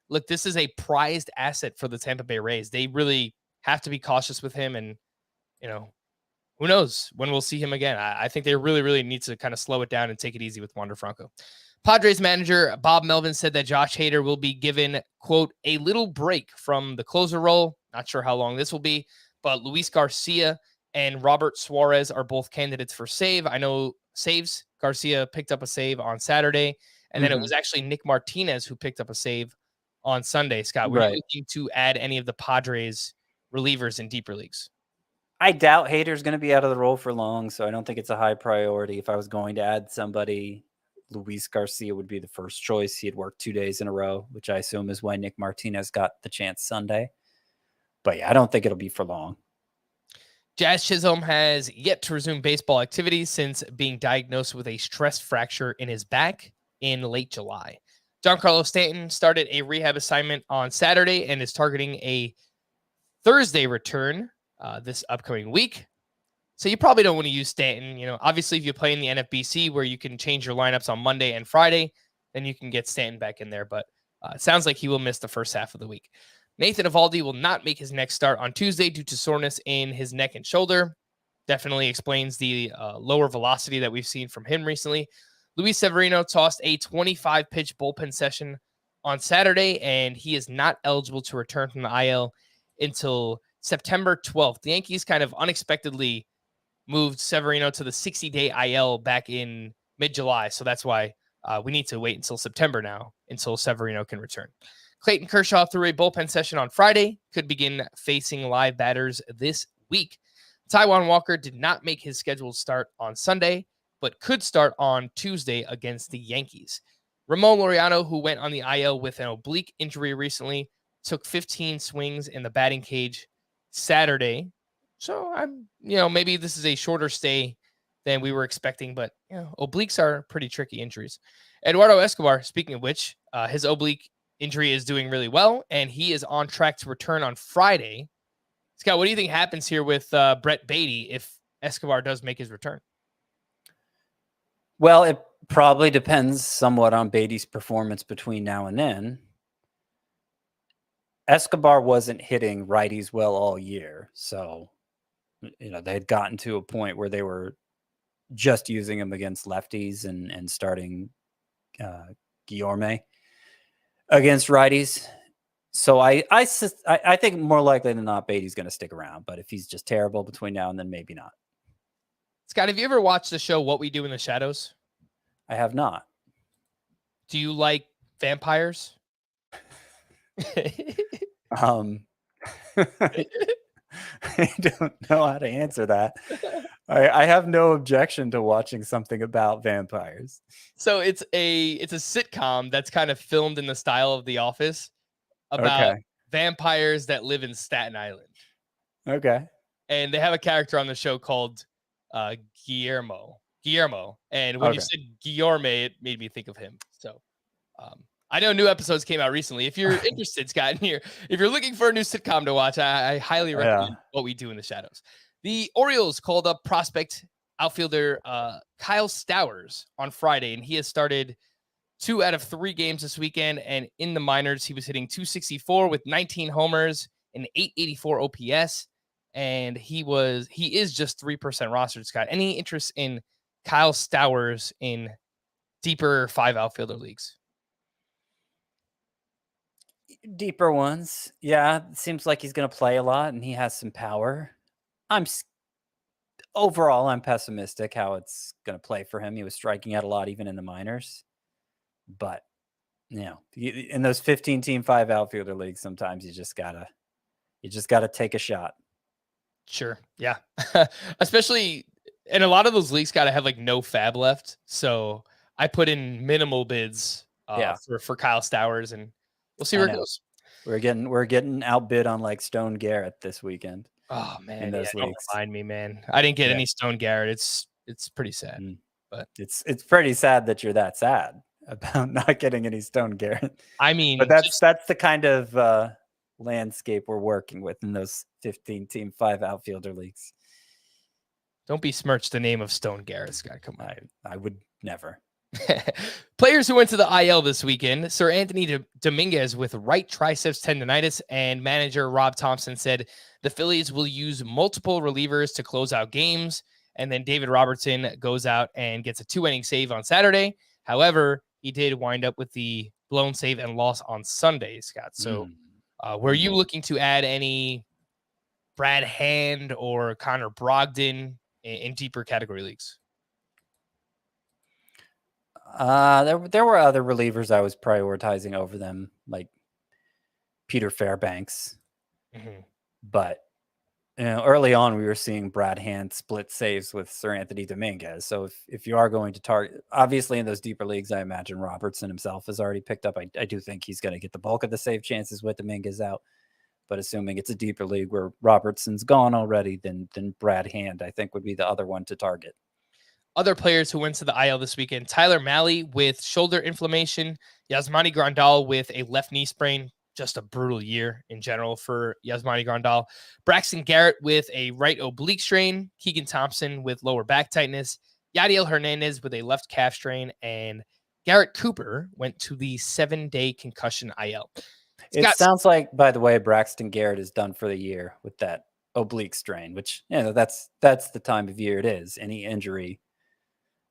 look, this is a prized asset for the Tampa Bay Rays. They really have to be cautious with him. And, you know, who knows when we'll see him again. I think they really, really need to kind of slow it down and take it easy with Wander Franco. Padres manager Bob Melvin said that Josh Hader will be given, quote, a little break from the closer role. Not sure how long this will be, but Luis Garcia and Robert Suarez are both candidates for save. I know saves. Garcia picked up a save on Saturday, and then it was actually Nick Martinez who picked up a save on Sunday. Scott, were you looking to add any of the Padres relievers in deeper leagues? I doubt Hader's going to be out of the role for long, so I don't think it's a high priority. If I was going to add somebody, Luis Garcia would be the first choice. He had worked 2 days in a row, which I assume is why Nick Martinez got the chance Sunday. But yeah, I don't think it'll be for long. Jazz Chisholm has yet to resume baseball activity since being diagnosed with a stress fracture in his back in late July. Giancarlo Stanton started a rehab assignment on Saturday and is targeting a Thursday return this upcoming week. So you probably don't want to use Stanton. You know, obviously, if you play in the NFBC where you can change your lineups on Monday and Friday, then you can get Stanton back in there. But it sounds like he will miss the first half of the week. Nathan Eovaldi will not make his next start on Tuesday due to soreness in his neck and shoulder. Definitely explains the lower velocity that we've seen from him recently. Luis Severino tossed a 25-pitch bullpen session on Saturday, and he is not eligible to return from the IL until September 12th. The Yankees kind of unexpectedly moved Severino to the 60-day IL back in mid-July, so that's why we need to wait until September now until Severino can return. Clayton Kershaw threw a bullpen session on Friday, could begin facing live batters this week. Taijuan Walker did not make his scheduled start on Sunday, but could start on Tuesday against the Yankees. Ramon Laureano, who went on the IL with an oblique injury recently, took 15 swings in the batting cage Saturday. So maybe this is a shorter stay than we were expecting, but obliques are pretty tricky injuries. Eduardo Escobar, speaking of which, his oblique injury is doing really well, and he is on track to return on Friday. Scott, what do you think happens here with Brett Beatty if Escobar does make his return? Well, it probably depends somewhat on Beatty's performance between now and then. Escobar wasn't hitting righties well all year, so they had gotten to a point where they were just using him against lefties and starting Guillorme against righties. So I think more likely than not, Beatty's going to stick around. But if he's just terrible between now and then, maybe not. Scott, have you ever watched the show What We Do in the Shadows? I have not. Do you like vampires? I don't know how to answer that. I have no objection to watching something about vampires. So it's a sitcom that's kind of filmed in the style of The Office about vampires that live in Staten Island. Okay. And they have a character on the show called Guillermo. And when you said Guillermo, it made me think of him. So I know new episodes came out recently. If you're interested, Scott, if you're looking for a new sitcom to watch, I highly recommend What We Do in the Shadows. The Orioles called up prospect outfielder Kyle Stowers on Friday, and he has started 2 out of 3 games this weekend. And in the minors, he was hitting .264 with 19 homers and .884 OPS. And he is just 3% rostered, Scott. Any interest in Kyle Stowers in deeper 5 outfielder leagues? Deeper ones. Yeah, it seems like he's going to play a lot and he has some power. Overall, I'm pessimistic how it's going to play for him. He was striking out a lot even in the minors. But, in those 15-team 5 outfielder leagues, sometimes you just got to take a shot. Sure. Yeah. Especially, and a lot of those leagues got to have like no fab left. So I put in minimal bids for Kyle Stowers, and we'll see where it goes. We're getting outbid on like Stone Garrett this weekend. Oh man, in those leagues. Don't remind me, man. I didn't get any Stone Garrett. It's pretty sad. But it's pretty sad that you're that sad about not getting any Stone Garrett. I mean, but that's the kind of landscape we're working with in those 15-team 5 outfielder leagues. Don't besmirch the name of Stone Garrett, Scott. Come on. I would never. Players who went to the IL this weekend: Sir Anthony Dominguez with right triceps tendonitis, and manager Rob Thompson said the Phillies will use multiple relievers to close out games. And then David Robertson goes out and gets a 2-inning save on Saturday. However, he did wind up with the blown save and loss on Sunday, Scott. So were you looking to add any Brad Hand or Connor Brogdon in deeper category leagues? There were other relievers I was prioritizing over them, like Peter Fairbanks. But early on, we were seeing Brad Hand split saves with Sir Anthony Dominguez. So if you are going to target, obviously in those deeper leagues, I imagine Robertson himself has already picked up. I do think he's going to get the bulk of the save chances with Dominguez out. But assuming it's a deeper league where Robertson's gone already, then Brad Hand, I think, would be the other one to target. Other players who went to the IL this weekend: Tyler Mahle with shoulder inflammation, Yasmani Grandal with a left knee sprain. Just a brutal year in general for Yasmani Grandal. Braxton Garrett with a right oblique strain, Keegan Thompson with lower back tightness, Yadiel Hernandez with a left calf strain, and Garrett Cooper went to the 7-day concussion IL. It sounds like, by the way, Braxton Garrett is done for the year with that oblique strain, which, that's the time of year it is. Any injury,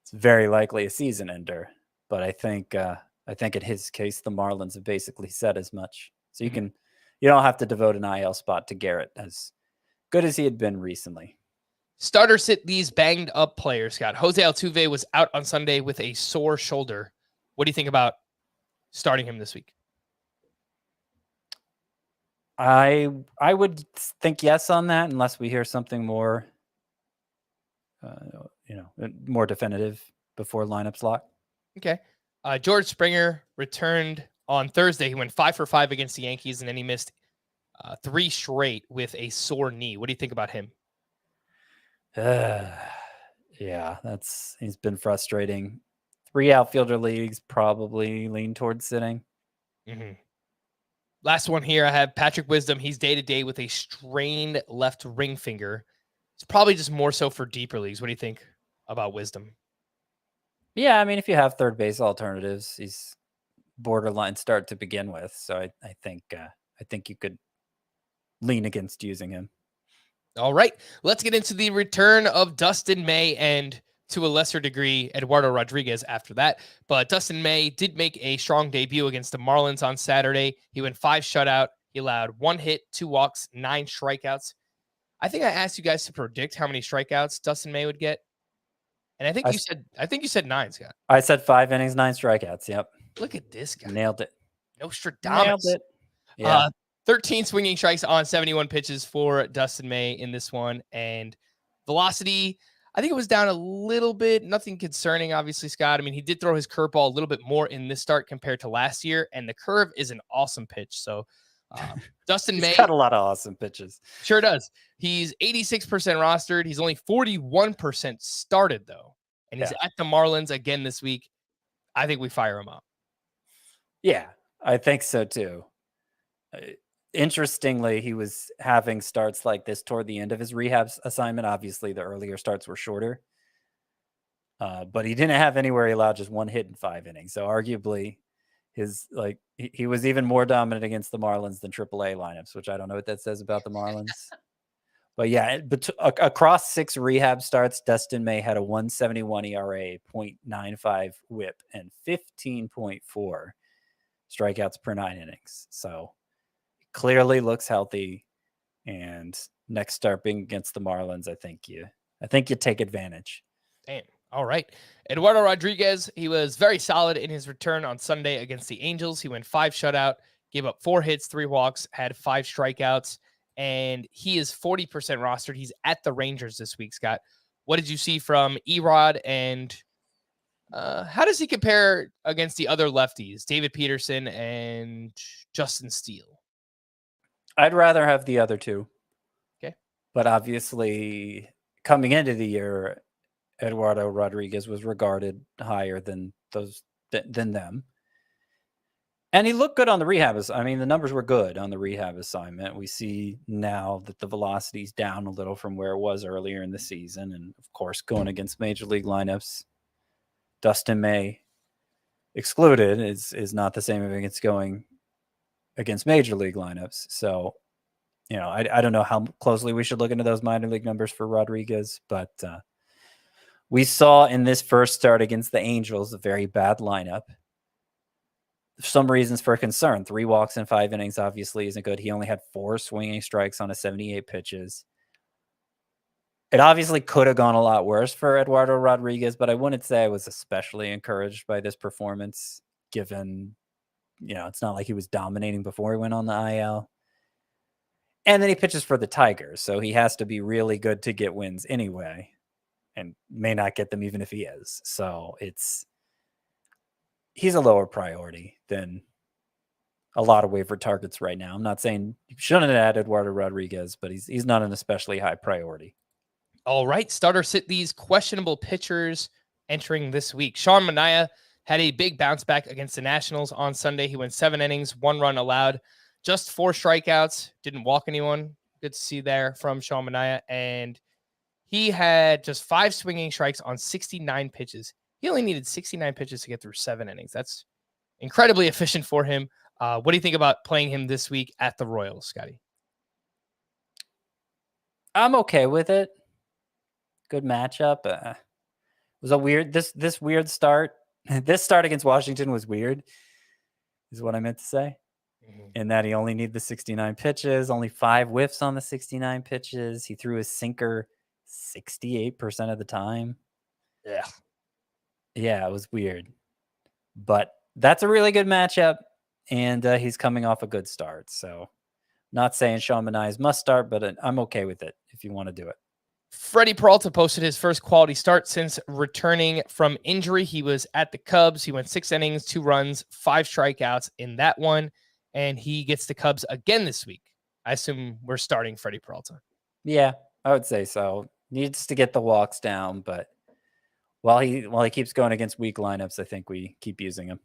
it's very likely a season ender. But I think in his case, the Marlins have basically said as much. So you don't have to devote an IL spot to Garrett, as good as he had been recently. Starter sit these banged up players, Scott. Jose Altuve was out on Sunday with a sore shoulder. What do you think about starting him this week? I would think yes on that, unless we hear something more, more definitive before lineups lock. Okay. George Springer returned on Thursday. He went 5 for 5 against the Yankees, and then he missed 3 straight with a sore knee. What do you think about him? Yeah, he's been frustrating. 3 outfielder leagues, probably lean towards sitting. Last one here, I have Patrick Wisdom. He's day-to-day with a strained left ring finger. It's probably just more so for deeper leagues. What do you think about Wisdom? Yeah, I mean, if you have third base alternatives, he's borderline start to begin with. So I think you could lean against using him. All right, let's get into the return of Dustin May. And to a lesser degree, Eduardo Rodriguez after that. But Dustin May did make a strong debut against the Marlins on Saturday. He went 5 shutout. He allowed 1 hit, 2 walks, 9 strikeouts. I think I asked you guys to predict how many strikeouts Dustin May would get. And I think you said 9, Scott. I said 5 innings, 9 strikeouts. Yep. Look at this guy. Nailed it. Nostradamus. Nailed it. Yeah. 13 swinging strikes on 71 pitches for Dustin May in this one. And velocity, I think it was down a little bit. Nothing concerning, obviously, Scott. I mean, he did throw his curveball a little bit more in this start compared to last year. And the curve is an awesome pitch. So Dustin May. He's got a lot of awesome pitches. Sure does. He's 86% rostered. He's only 41% started, though. And he's at the Marlins again this week. I think we fire him up. Yeah, I think so, too. Interestingly, he was having starts like this toward the end of his rehab assignment. Obviously, the earlier starts were shorter. But he didn't have anywhere he allowed just 1 hit in 5 innings. So arguably, he was even more dominant against the Marlins than AAA lineups, which I don't know what that says about the Marlins. But yeah, across 6 rehab starts, Dustin May had a 1.71 ERA, 0.95 WHIP, and 15.4 strikeouts per 9 innings. So clearly looks healthy, and next start being against the Marlins, I think you take advantage. Damn. All right. Eduardo Rodriguez, he was very solid in his return on Sunday against the Angels. He went 5 shutout, gave up 4 hits, 3 walks, had 5 strikeouts, and he is 40% rostered. He's at the Rangers this week, Scott. What did you see from Erod, and how does he compare against the other lefties, David Peterson and Justin Steele? I'd rather have the other two. Okay. But obviously, coming into the year, Eduardo Rodriguez was regarded higher than them. And he looked good on the rehab. I mean, the numbers were good on the rehab assignment. We see now that the velocity's down a little from where it was earlier in the season. And of course, going against major league lineups, Dustin May excluded is not the same as going against major league lineups. So, I don't know how closely we should look into those minor league numbers for Rodriguez, but we saw in this first start against the Angels a very bad lineup. Some reasons for concern. 3 walks in 5 innings obviously isn't good. He only had 4 swinging strikes on 78 pitches. It obviously could have gone a lot worse for Eduardo Rodriguez, but I wouldn't say I was especially encouraged by this performance, given, it's not like he was dominating before he went on the IL. And then he pitches for the Tigers, so he has to be really good to get wins anyway, and may not get them even if he is. So he's a lower priority than a lot of waiver targets right now. I'm not saying you shouldn't add Eduardo Rodriguez, but he's not an especially high priority. All right, starter sit these questionable pitchers entering this week. Sean Manaea had a big bounce back against the Nationals on Sunday. He went 7 innings, 1 run allowed, just 4 strikeouts, didn't walk anyone. Good to see there from Sean Manaea. And he had just 5 swinging strikes on 69 pitches. He only needed 69 pitches to get through 7 innings. That's incredibly efficient for him. What do you think about playing him this week at the Royals, Scotty? I'm okay with it. Good matchup. It was a weird this weird start. This start against Washington was weird, is what I meant to say. Mm-hmm. In that he only needed the 69 pitches, only 5 whiffs on the 69 pitches. He threw his sinker 68% of the time. Yeah, it was weird. But that's a really good matchup, and he's coming off a good start. So not saying Sean Manaea's must start, but I'm okay with it if you want to do it. Freddie Peralta posted his first quality start since returning from injury. He was at the Cubs. He went 6 innings, 2 runs, 5 strikeouts in that one, and he gets the Cubs again this week. I assume we're starting Freddie Peralta. Yeah, I would say so. Needs to get the walks down, but while he keeps going against weak lineups, I think we keep using him.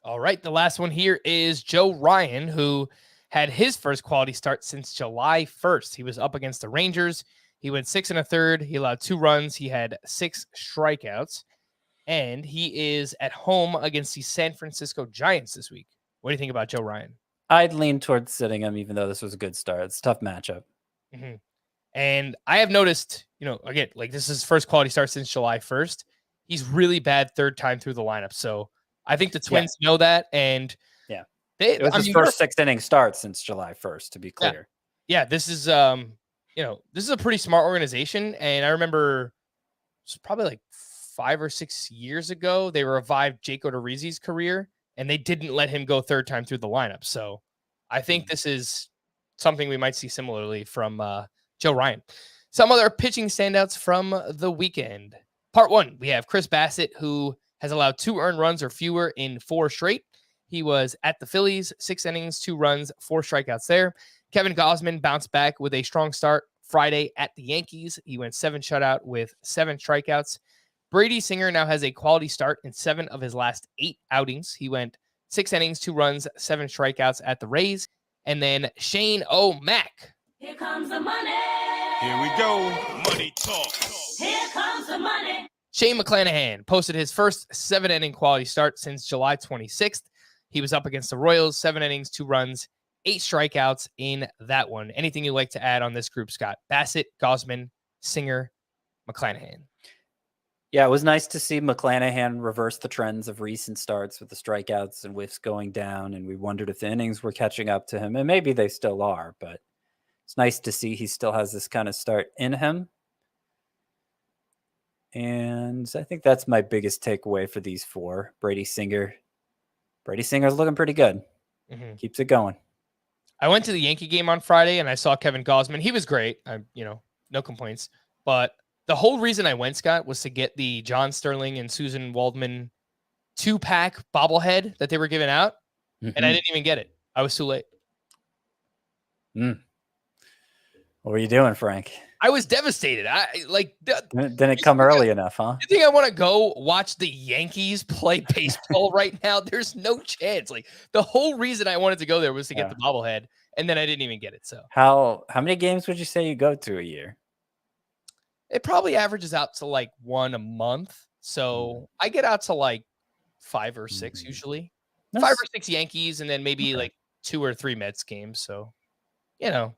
All right, the last one here is Joe Ryan, who had his first quality start since July 1st. He was up against the Rangers. He went 6 1/3. He allowed 2 runs. He had 6 strikeouts, and he is at home against the San Francisco Giants this week. What do you think about Joe Ryan? I'd lean towards sitting him, even though this was a good start. It's a tough matchup. Mm-hmm. And I have noticed again, like this is his first quality start since July 1st. He's really bad third time through the lineup. So I think the Twins know that. And it was his first 6-inning start since July 1st, to be clear. Yeah, this is, this is a pretty smart organization. And I remember it's probably like 5 or 6 years ago, they revived Jake Odorizzi's career and they didn't let him go third time through the lineup. So I think this is something we might see similarly from Joe Ryan. Some other pitching standouts from the weekend. Part 1, we have Chris Bassett, who has allowed 2 earned runs or fewer in 4 straight. He was at the Phillies, 6 innings, 2 runs, 4 strikeouts there. Kevin Gausman bounced back with a strong start Friday at the Yankees. He went 7 shutout with 7 strikeouts. Brady Singer now has a quality start in 7 of his last 8 outings. He went 6 innings, 2 runs, 7 strikeouts at the Rays. And then Shane O'Mac. Here comes the money. Here we go. Money talk. Here comes the money. Shane McClanahan posted his first 7-inning quality start since July 26th. He was up against the Royals, 7 innings, 2 runs, 8 strikeouts in that one. Anything you'd like to add on this group, Scott? Bassett, Gausman, Singer, McClanahan. Yeah, it was nice to see McClanahan reverse the trends of recent starts with the strikeouts and whiffs going down, and we wondered if the innings were catching up to him, and maybe they still are, but it's nice to see he still has this kind of start in him. And I think that's my biggest takeaway for these 4. Brady Singer's looking pretty good. Mm-hmm. Keeps it going. I went to the Yankee game on Friday and I saw Kevin Gausman. He was great. No complaints. But the whole reason I went, Scott, was to get the John Sterling and Susan Waldman 2-pack bobblehead that they were giving out. Mm-hmm. And I didn't even get it. I was too late. What were you doing, Frank? I was devastated. Didn't it come early enough, huh? You think I want to go watch the Yankees play baseball right now? There's no chance. Like the whole reason I wanted to go there was to get the bobblehead, and then I didn't even get it. So how many games would you say you go to a year? It probably averages out to like 1 a month. So I get out to like 5 or 6 usually. Nice. 5 or 6 Yankees, and then maybe like 2 or 3 Mets games. So, yeah,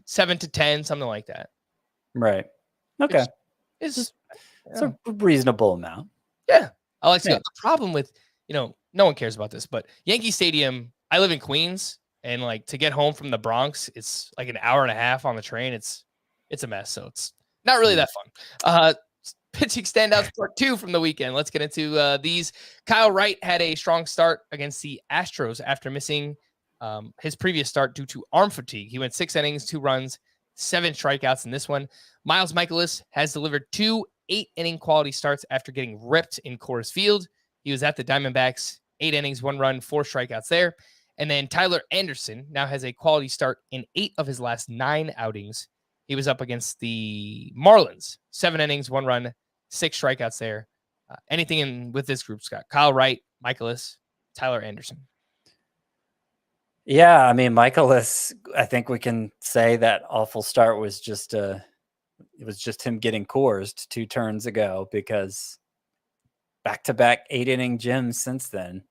7 to 10, something like that. Right. Okay. It's a reasonable amount. Yeah. I like to go. The problem with, no one cares about this, but Yankee Stadium, I live in Queens, and like to get home from the Bronx, it's like an hour and a half on the train. It's a mess. So it's not really that fun. Pitching standouts part 2 from the weekend. Let's get into these. Kyle Wright had a strong start against the Astros after missing his previous start due to arm fatigue. He went 6 innings, 2 runs, 7 strikeouts in this one. Miles Mikolas has delivered 2 8-inning quality starts after getting ripped in Coors Field. He was at the Diamondbacks, 8 innings, 1 run, 4 strikeouts there. And then Tyler Anderson now has a quality start in 8 of his last 9 outings. He was up against the Marlins, 7 innings, 1 run, 6 strikeouts there. Anything with this group, Scott? Kyle Wright, Mikolas, Tyler Anderson. Yeah, I mean, Mikolas, I think we can say that awful start was just it was just him getting Coursed 2 turns ago, because back-to-back 8-inning gyms since then.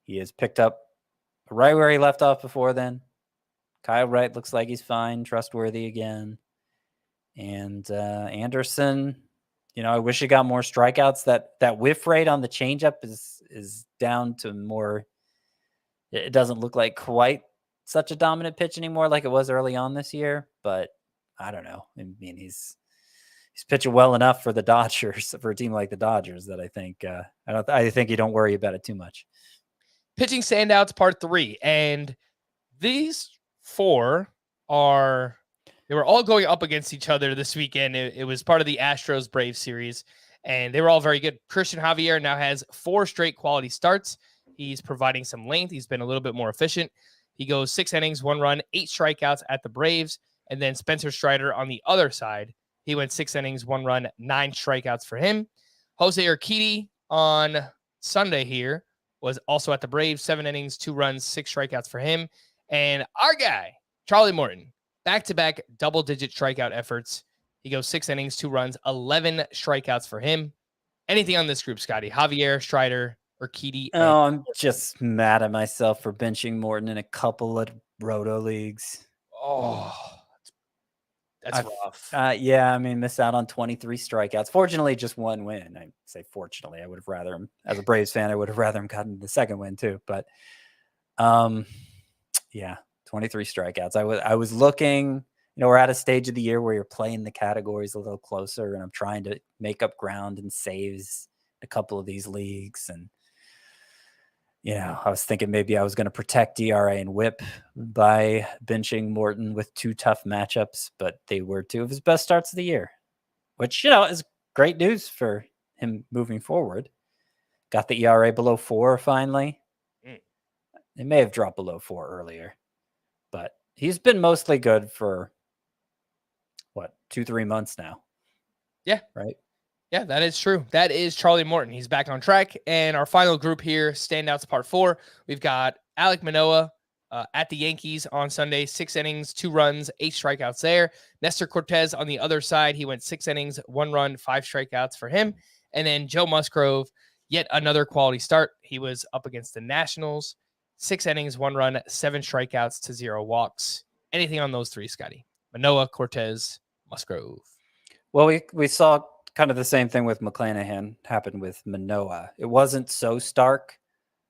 He has picked up right where he left off before then. Kyle Wright looks like he's fine, trustworthy again. And Anderson, I wish he got more strikeouts. That whiff rate on the changeup is down to more. It doesn't look like quite such a dominant pitch anymore like it was early on this year, but I don't know. I mean, he's pitching well enough for the Dodgers, for a team like the Dodgers, that I think I think you don't worry about it too much. Pitching standouts part 3, and these 4 they were all going up against each other this weekend. It was part of the Astros Braves series, and they were all very good. Christian Javier now has 4 straight quality starts. He's providing some length. He's been a little bit more efficient. He goes 6 innings, 1 run, 8 strikeouts at the Braves. And then Spencer Strider on the other side. He went 6 innings, 1 run, 9 strikeouts for him. Jose Urquidy on Sunday here was also at the Braves, 7 innings, 2 runs, 6 strikeouts for him. And our guy, Charlie Morton, back-to-back double-digit strikeout efforts. He goes 6 innings, 2 runs, 11 strikeouts for him. Anything on this group, Scotty? Javier, Strider, Urquidy? Oh, I'm just mad at myself for benching Morton in a couple of roto leagues. Oh, That's rough. Yeah, I mean, missed out on 23 strikeouts. Fortunately, just one win. I say fortunately, I would have rather him, as a Braves fan, I would have rather him gotten the second win too. But yeah, 23 strikeouts. I was looking, we're at a stage of the year where you're playing the categories a little closer, and I'm trying to make up ground and saves a couple of these leagues. And I was thinking maybe I was going to protect ERA and WHIP by benching Morton with 2 tough matchups, but they were 2 of his best starts of the year, which, is great news for him moving forward. Got the ERA below 4 finally. It may have dropped below 4 earlier, but he's been mostly good for 2-3 months now. Yeah. Right. Yeah, that is true. That is Charlie Morton. He's back on track. And our final group here, standouts part 4. We've got Alek Manoah at the Yankees on Sunday, 6 innings, 2 runs, 8 strikeouts there. Nestor Cortez on the other side. He went 6 innings, 1 run, 5 strikeouts for him. And then Joe Musgrove, yet another quality start. He was up against the Nationals, 6 innings, 1 run, 7 strikeouts to 0 walks. Anything on those 3, Scotty? Manoah, Cortez, Musgrove. Well, we saw kind of the same thing with McClanahan happened with Manoah. It wasn't so stark,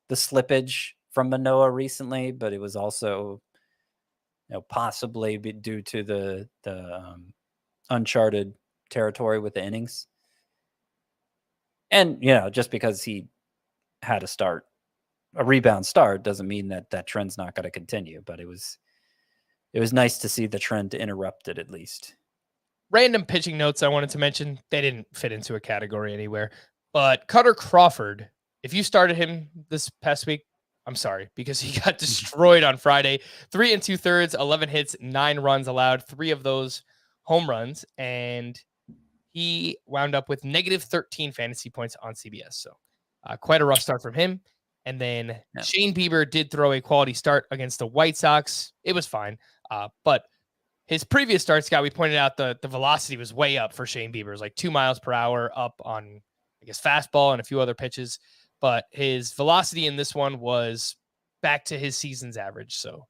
the slippage from Manoah recently, but it was also, possibly due to the uncharted territory with the innings. And, just because he had a rebound start doesn't mean that trend's not going to continue, but it was nice to see the trend interrupted at least. Random pitching notes I wanted to mention. They didn't fit into a category anywhere. But Cutter Crawford, if you started him this past week, I'm sorry, because he got destroyed on Friday. 3 2/3, 11 hits, 9 runs allowed, 3 of those home runs. And he wound up with negative 13 fantasy points on CBS. So quite a rough start from him. And then Shane Bieber did throw a quality start against the White Sox. It was fine. But his previous start, Scott, we pointed out the velocity was way up for Shane Bieber. It was like 2 miles per hour up on, I guess, fastball and a few other pitches. But his velocity in this one was back to his season's average. So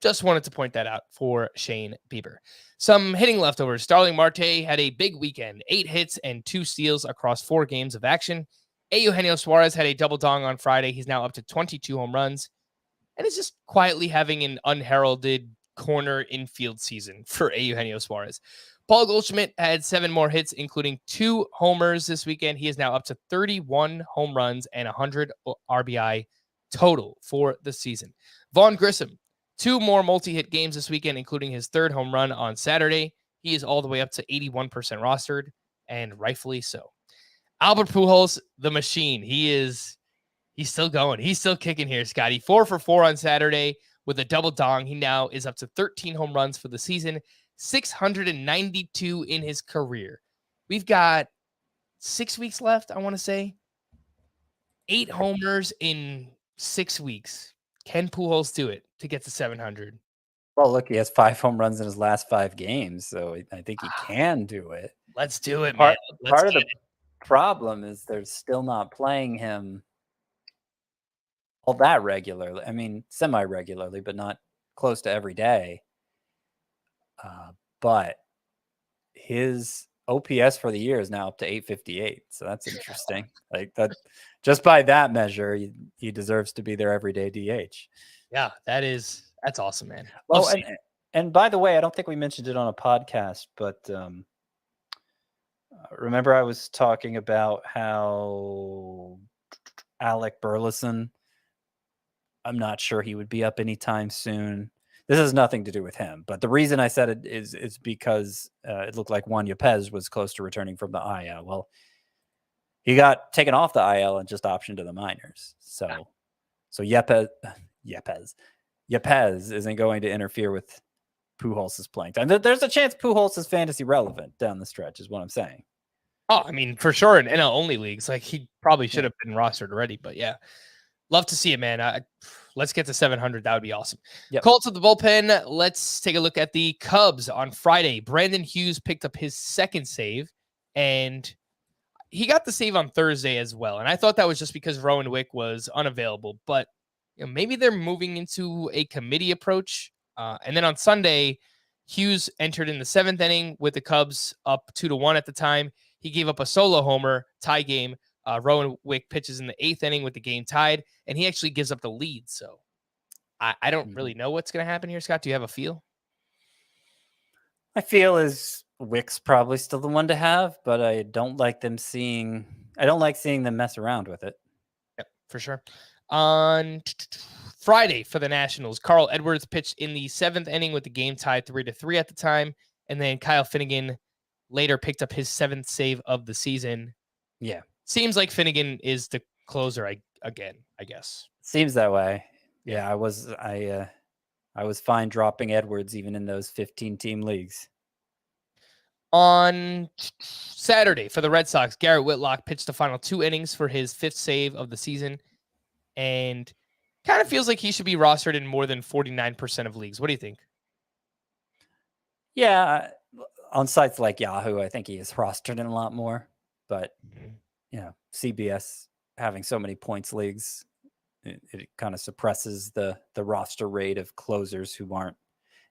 just wanted to point that out for Shane Bieber. Some hitting leftovers. Starling Marte had a big weekend, 8 hits and 2 steals across 4 games of action. Eugenio Suarez had a double dong on Friday. He's now up to 22 home runs. And is just quietly having an unheralded corner infield season for Eugenio Suarez. Paul Goldschmidt had 7 more hits, including 2 homers this weekend. He is now up to 31 home runs and 100 RBI total for the season. Vaughn Grissom, 2 more multi-hit games this weekend, including his 3rd home run on Saturday. He is all the way up to 81% rostered, and rightfully so. Albert Pujols, the machine. He's still going. He's still kicking here, Scotty. 4 for 4 on Saturday with a double dong. He now is up to 13 home runs for the season, 692 in his career. We've got 6 weeks left, I want to say. 8 homers in 6 weeks. Can Pujols do it to get to 700? Well, look, he has 5 home runs in his last 5 games, so I think he can do it. Let's do it, man. Part of the problem is they're still not playing him all that regularly. I mean, semi-regularly, but not close to every day. But his OPS for the year is now up to 858. So that's interesting. Like that, just by that measure, he deserves to be their everyday DH. Yeah, that's awesome, man. Well, and by the way, I don't think we mentioned it on a podcast, but remember I was talking about how Alec Burleson, I'm not sure he would be up anytime soon. This has nothing to do with him, but the reason I said it is because it looked like Juan Yepez was close to returning from the IL. Well, he got taken off the IL and just optioned to the minors. So Yepez isn't going to interfere with Pujols' playing time. There's a chance Pujols is fantasy relevant down the stretch, is what I'm saying. Oh, I mean, for sure in NL only leagues, like he probably should have been rostered already, but yeah. Love to see it, man. Let's get to 700. That would be awesome. Yep. Colts at the bullpen. Let's take a look at the Cubs on Friday. Brandon Hughes picked up his 2nd save, and he got the save on Thursday as well. And I thought that was just because Rowan Wick was unavailable, but maybe they're moving into a committee approach. And then on Sunday, Hughes entered in the 7th inning with the Cubs up 2-1 at the time. He gave up a solo homer, tie game. Rowan Wick pitches in the 8th inning with the game tied, and he actually gives up the lead. So I don't really know what's going to happen here, Scott. Do you have a feel? I feel is Wick's probably still the one to have, but I don't like seeing them mess around with it. Yep, for sure. On Friday for the Nationals, Carl Edwards pitched in the 7th inning with the game tied 3-3 at the time. And then Kyle Finnegan later picked up his 7th save of the season. Yeah. Seems like Finnegan is the closer again, I guess. Seems that way. Yeah, I was fine dropping Edwards even in those 15-team leagues. On Saturday for the Red Sox, Garrett Whitlock pitched the final 2 innings for his 5th save of the season. And kind of feels like he should be rostered in more than 49% of leagues. What do you think? Yeah, on sites like Yahoo, I think he is rostered in a lot more. But, CBS having so many points leagues, it kind of suppresses the roster rate of closers who aren't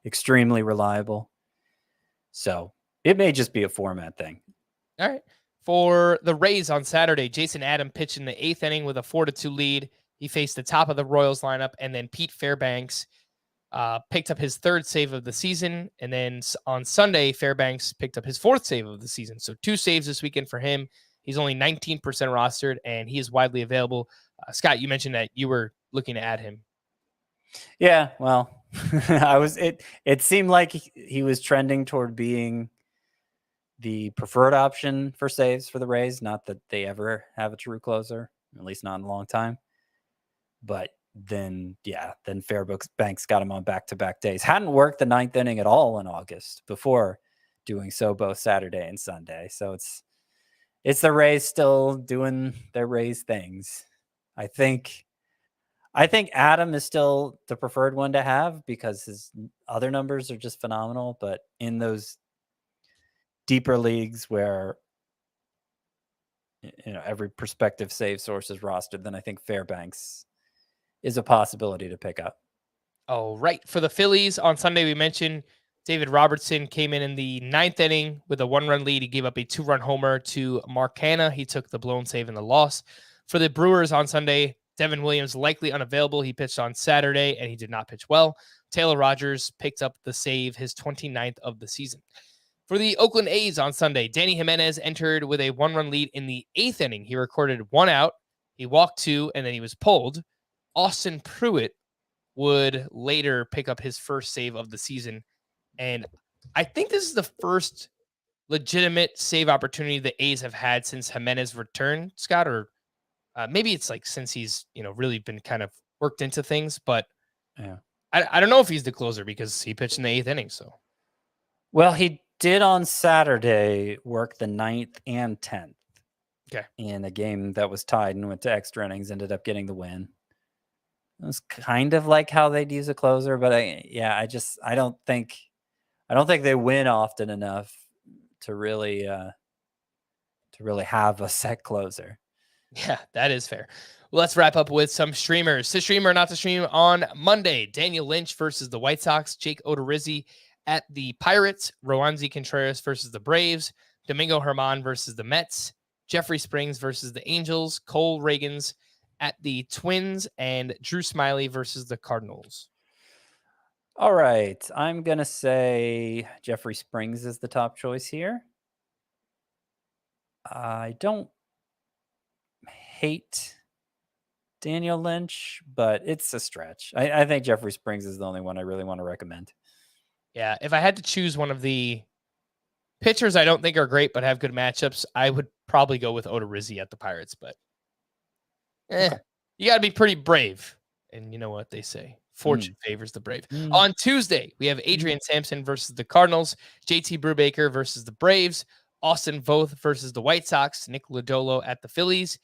extremely reliable. So it may just be a format thing. All right. For the Rays on Saturday, Jason Adam pitched in the 8th inning with a 4-2 lead. He faced the top of the Royals lineup, and then Pete Fairbanks picked up his 3rd save of the season. And then on Sunday, Fairbanks picked up his 4th save of the season. So 2 saves this weekend for him. He's only 19% rostered, and he is widely available. Scott, you mentioned that you were looking to add him. Yeah, well, it seemed like he was trending toward being the preferred option for saves for the Rays. Not that they ever have a true closer, at least not in a long time. But then Fairbanks got him on back-to-back days. Hadn't worked the 9th inning at all in August before doing so both Saturday and Sunday. So it's the Rays still doing their Rays things. I think Adam is still the preferred one to have because his other numbers are just phenomenal. But in those deeper leagues where every prospective save source is rostered, then I think Fairbanks is a possibility to pick up. Oh, right. For the Phillies on Sunday, we mentioned David Robertson came in the 9th inning with a 1-run lead. He gave up a 2-run homer to Mark Hanna. He took the blown save in the loss. For the Brewers on Sunday, Devin Williams likely unavailable. He pitched on Saturday, and he did not pitch well. Taylor Rogers picked up the save, his 29th of the season. For the Oakland A's on Sunday, Danny Jimenez entered with a 1-run lead in the 8th inning. He recorded 1 out. He walked 2, and then he was pulled. Austin Pruitt would later pick up his 1st save of the season. And I think this is the first legitimate save opportunity the A's have had since Jimenez returned, Scott, or maybe it's like since he's, really been kind of worked into things, but yeah, I don't know if he's the closer because he pitched in the 8th inning. So, well, he did on Saturday work the 9th and 10th. Okay. In a game that was tied and went to extra innings, ended up getting the win. It was kind of like how they'd use a closer, but I don't think they win often enough to really have a set closer. Yeah, that is fair. Well, let's wrap up with some streamers. To stream or not to stream on Monday, Daniel Lynch versus the White Sox, Jake Odorizzi at the Pirates, Roansy Contreras versus the Braves, Domingo Germán versus the Mets, Jeffrey Springs versus the Angels, Cole Reagans at the Twins, and Drew Smiley versus the Cardinals. All right. I'm going to say Jeffrey Springs is the top choice here. I don't hate Daniel Lynch, but it's a stretch. I think Jeffrey Springs is the only one I really want to recommend. Yeah, if I had to choose one of the pitchers I don't think are great but have good matchups, I would probably go with Odorizzi at the Pirates, but Okay. You got to be pretty brave. And you know what they say. Fortune favors the brave. On Tuesday, we have Adrian Sampson versus the Cardinals, JT Brubaker versus the Braves, Austin Voth versus the White Sox, Nick Lodolo at the Phillies.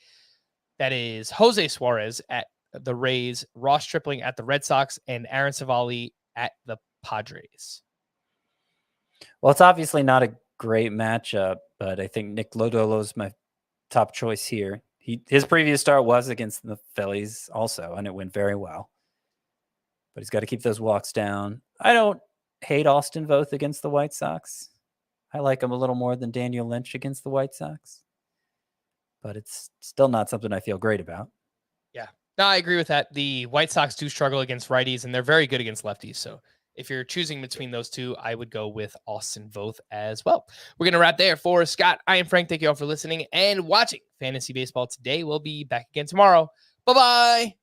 That is Jose Suarez at the Rays, Ross Stripling at the Red Sox, and Aaron Savali at the Padres. Well, it's obviously not a great matchup, but I think Nick Lodolo is my top choice here. His previous start was against the Phillies also, and it went very well. But he's got to keep those walks down. I don't hate Austin Voth against the White Sox. I like him a little more than Daniel Lynch against the White Sox. But it's still not something I feel great about. Yeah. No, I agree with that. The White Sox do struggle against righties, and they're very good against lefties. So if you're choosing between those two, I would go with Austin Voth as well. We're going to wrap there. For Scott, I am Frank. Thank you all for listening and watching Fantasy Baseball today. We'll be back again tomorrow. Bye-bye.